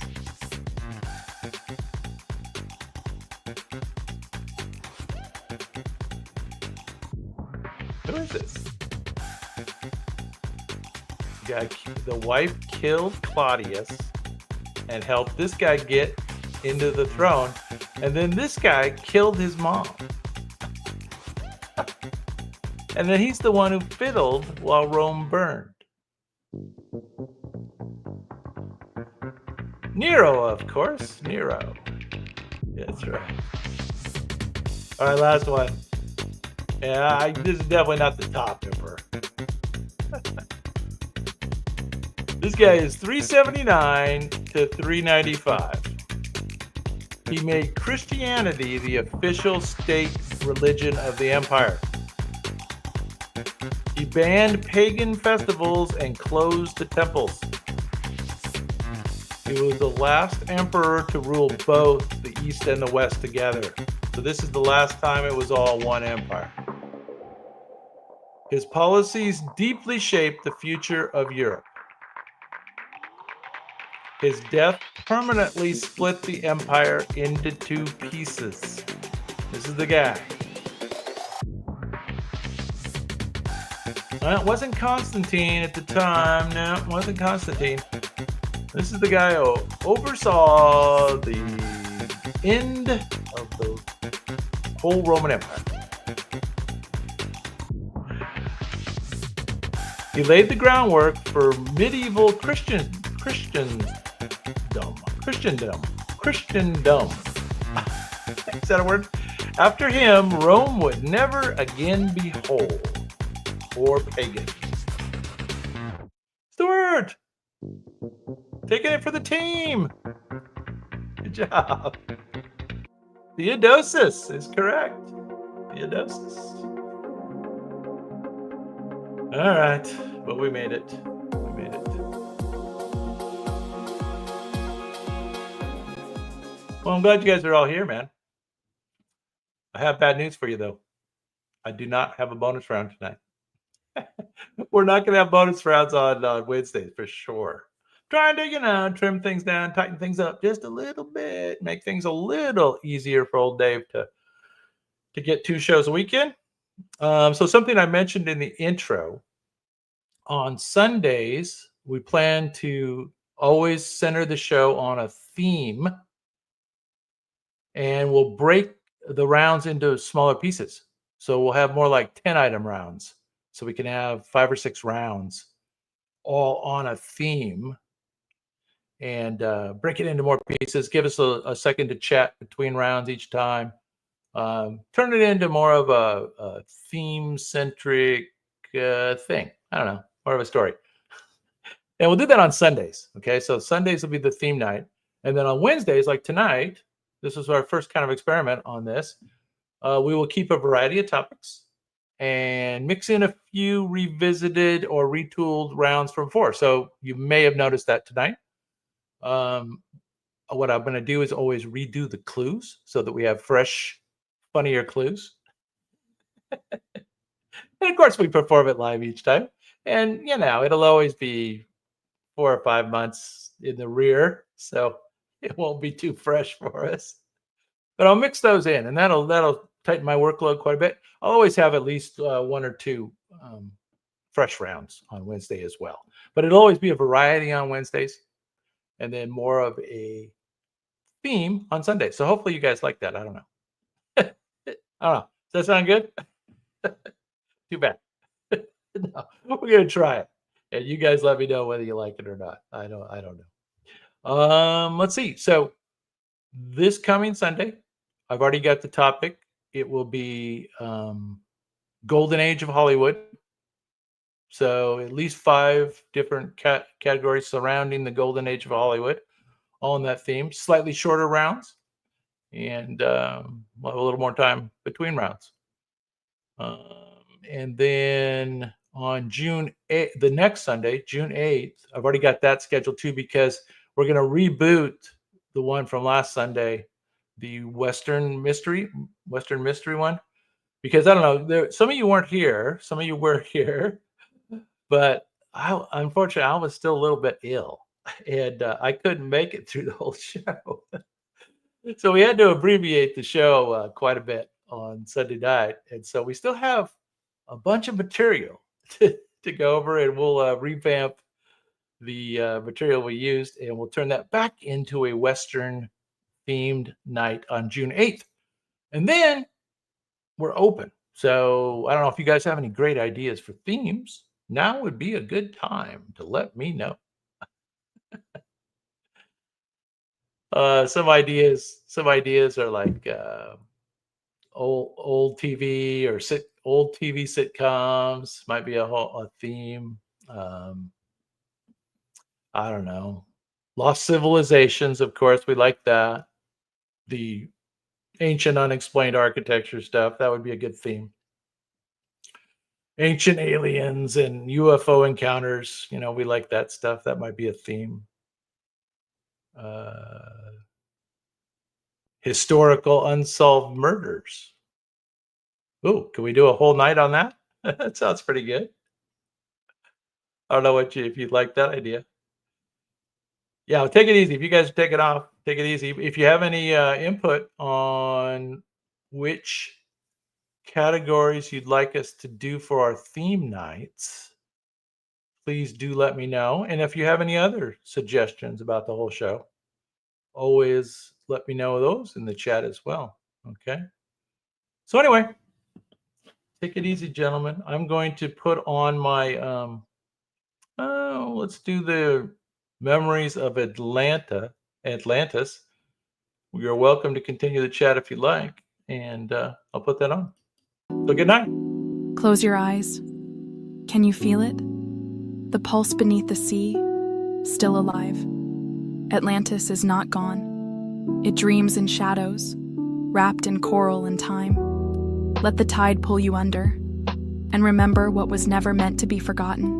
Who is this? The wife killed Claudius and helped this guy get into the throne, and then this guy killed his mom. And then he's the one who fiddled while Rome burned. Nero, of course. Nero. That's right. All right, last one. Yeah, this is definitely not the top emperor. This guy is 379 to 395. He made Christianity the official state religion of the empire. He banned pagan festivals and closed the temples. He was the last emperor to rule both the East and the West together. So this is the last time it was all one empire. His policies deeply shaped the future of Europe. His death permanently split the empire into two pieces. This is the guy. Well, it wasn't Constantine at the time. No, it wasn't Constantine. This is the guy who oversaw the end of the whole Roman Empire. He laid the groundwork for medieval Christendom. Is that a word? After him, Rome would never again be whole or pagan. Stuart! Taking it for the team. Good job. Theodosius is correct. Theodosius. All right, but we made it. We made it. Well, I'm glad you guys are all here, man. I have bad news for you, though. I do not have a bonus round tonight. We're not going to have bonus rounds on Wednesdays for sure. Trying to, trim things down, tighten things up just a little bit, make things a little easier for old Dave to get 2 shows a weekend. So something I mentioned in the intro, on Sundays, we plan to always center the show on a theme, and we'll break the rounds into smaller pieces. So we'll have more like 10-item rounds. So we can have 5 or 6 rounds all on a theme, and break it into more pieces. Give us a second to chat between rounds each time. Turn it into more of a theme-centric thing. I don't know, more of a story. And we'll do that on Sundays. Okay, so Sundays will be the theme night. And then on Wednesdays, like tonight, this is our first kind of experiment on this. We will keep a variety of topics and mix in a few revisited or retooled rounds from before. So you may have noticed that tonight. What I'm going to do is always redo the clues so that we have fresh, funnier clues. And of course, we perform it live each time. And, you know, it'll always be 4 or 5 months in the rear. So it won't be too fresh for us. But I'll mix those in, and that'll tighten my workload quite a bit. I'll always have at least 1 or 2 fresh rounds on Wednesday as well. But it'll always be a variety on Wednesdays, and then more of a theme on Sunday. So hopefully you guys like that. I don't know. I don't know. Does that sound good? Too bad. No, we're gonna try it, and you guys let me know whether you like it or not. I don't know. Let's see. So this coming Sunday, I've already got the topic. It will be Golden Age of Hollywood. So at least 5 different categories surrounding the Golden Age of Hollywood, all in that theme. Slightly shorter rounds, and we'll have a little more time between rounds. And then on June 8th, the next Sunday, June 8th, I've already got that scheduled too, because we're going to reboot the one from last Sunday, the Western mystery one. Because I don't know, some of you weren't here, some of you were here, but unfortunately, I was still a little bit ill, and I couldn't make it through the whole show. So we had to abbreviate the show quite a bit on Sunday night. And so we still have a bunch of material to go over, and we'll revamp the material we used, and we'll turn that back into a Western themed night on June 8th. And then we're open. So I don't know if you guys have any great ideas for themes. Now would be a good time to let me know. Some ideas are like old TV or old TV sitcoms might be a theme. I don't know. Lost civilizations, of course, we like that. The ancient unexplained architecture stuff, that would be a good theme. Ancient aliens and UFO encounters, you know, we like that stuff. That might be a theme. Historical unsolved murders. Ooh, can we do a whole night on that? That sounds pretty good. I don't know if you'd like that idea. Yeah, take it easy. If you guys take it off, take it easy. If you have any input on which categories you'd like us to do for our theme nights, please do let me know. And if you have any other suggestions about the whole show, always let me know those in the chat as well. Okay. So anyway, take it easy, gentlemen. I'm going to put on my, let's do the Memories of Atlantis. You're welcome to continue the chat if you like, and I'll put that on. So good night. Close your eyes. Can you feel it? The pulse beneath the sea, still alive. Atlantis is not gone. It dreams in shadows, wrapped in coral and time. Let the tide pull you under, and remember what was never meant to be forgotten.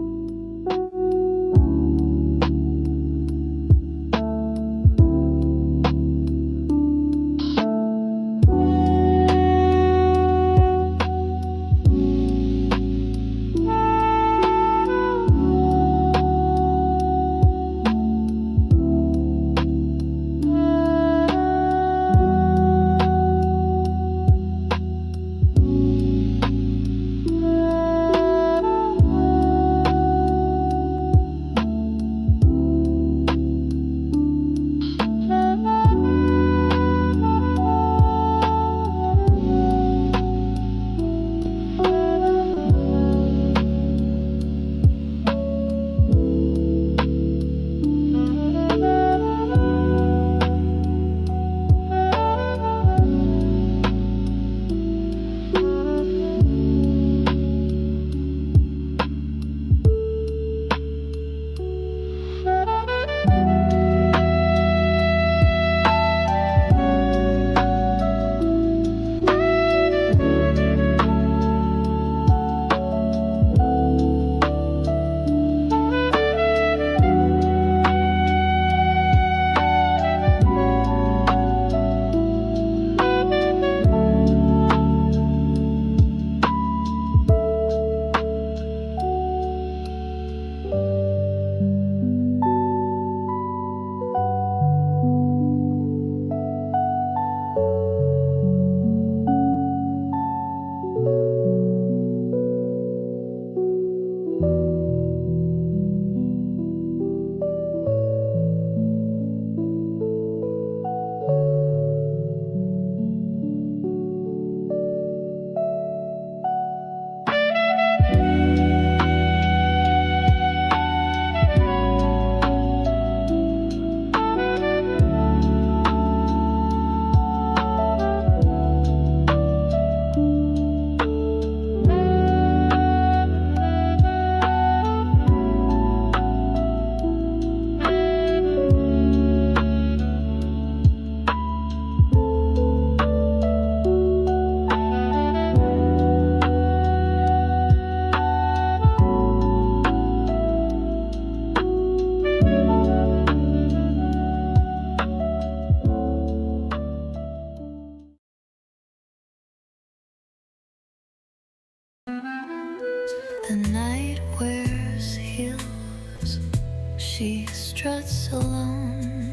struts alone.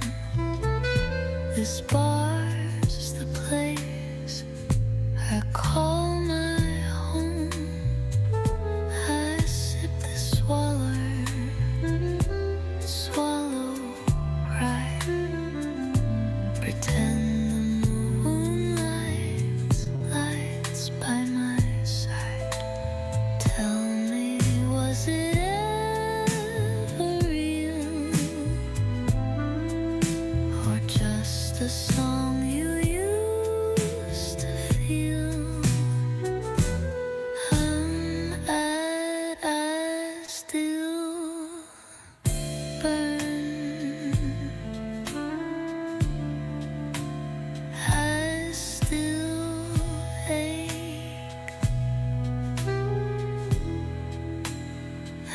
This bar's is the place I call my home. I sip this swallow right. Pretend the moonlight lights by my side. Tell me, was it ever real, or just a song you used to feel? I still burn. I still ache.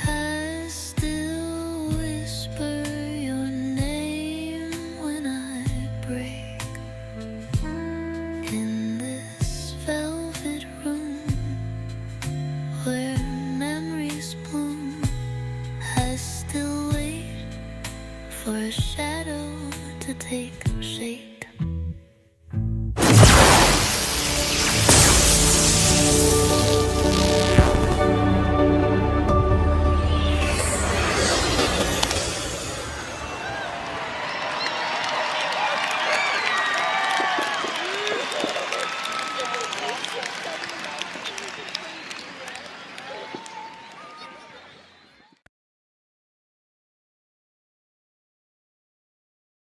I still whisper your name when I break. In this velvet room where memories bloom, I still wait for a shadow to take shape.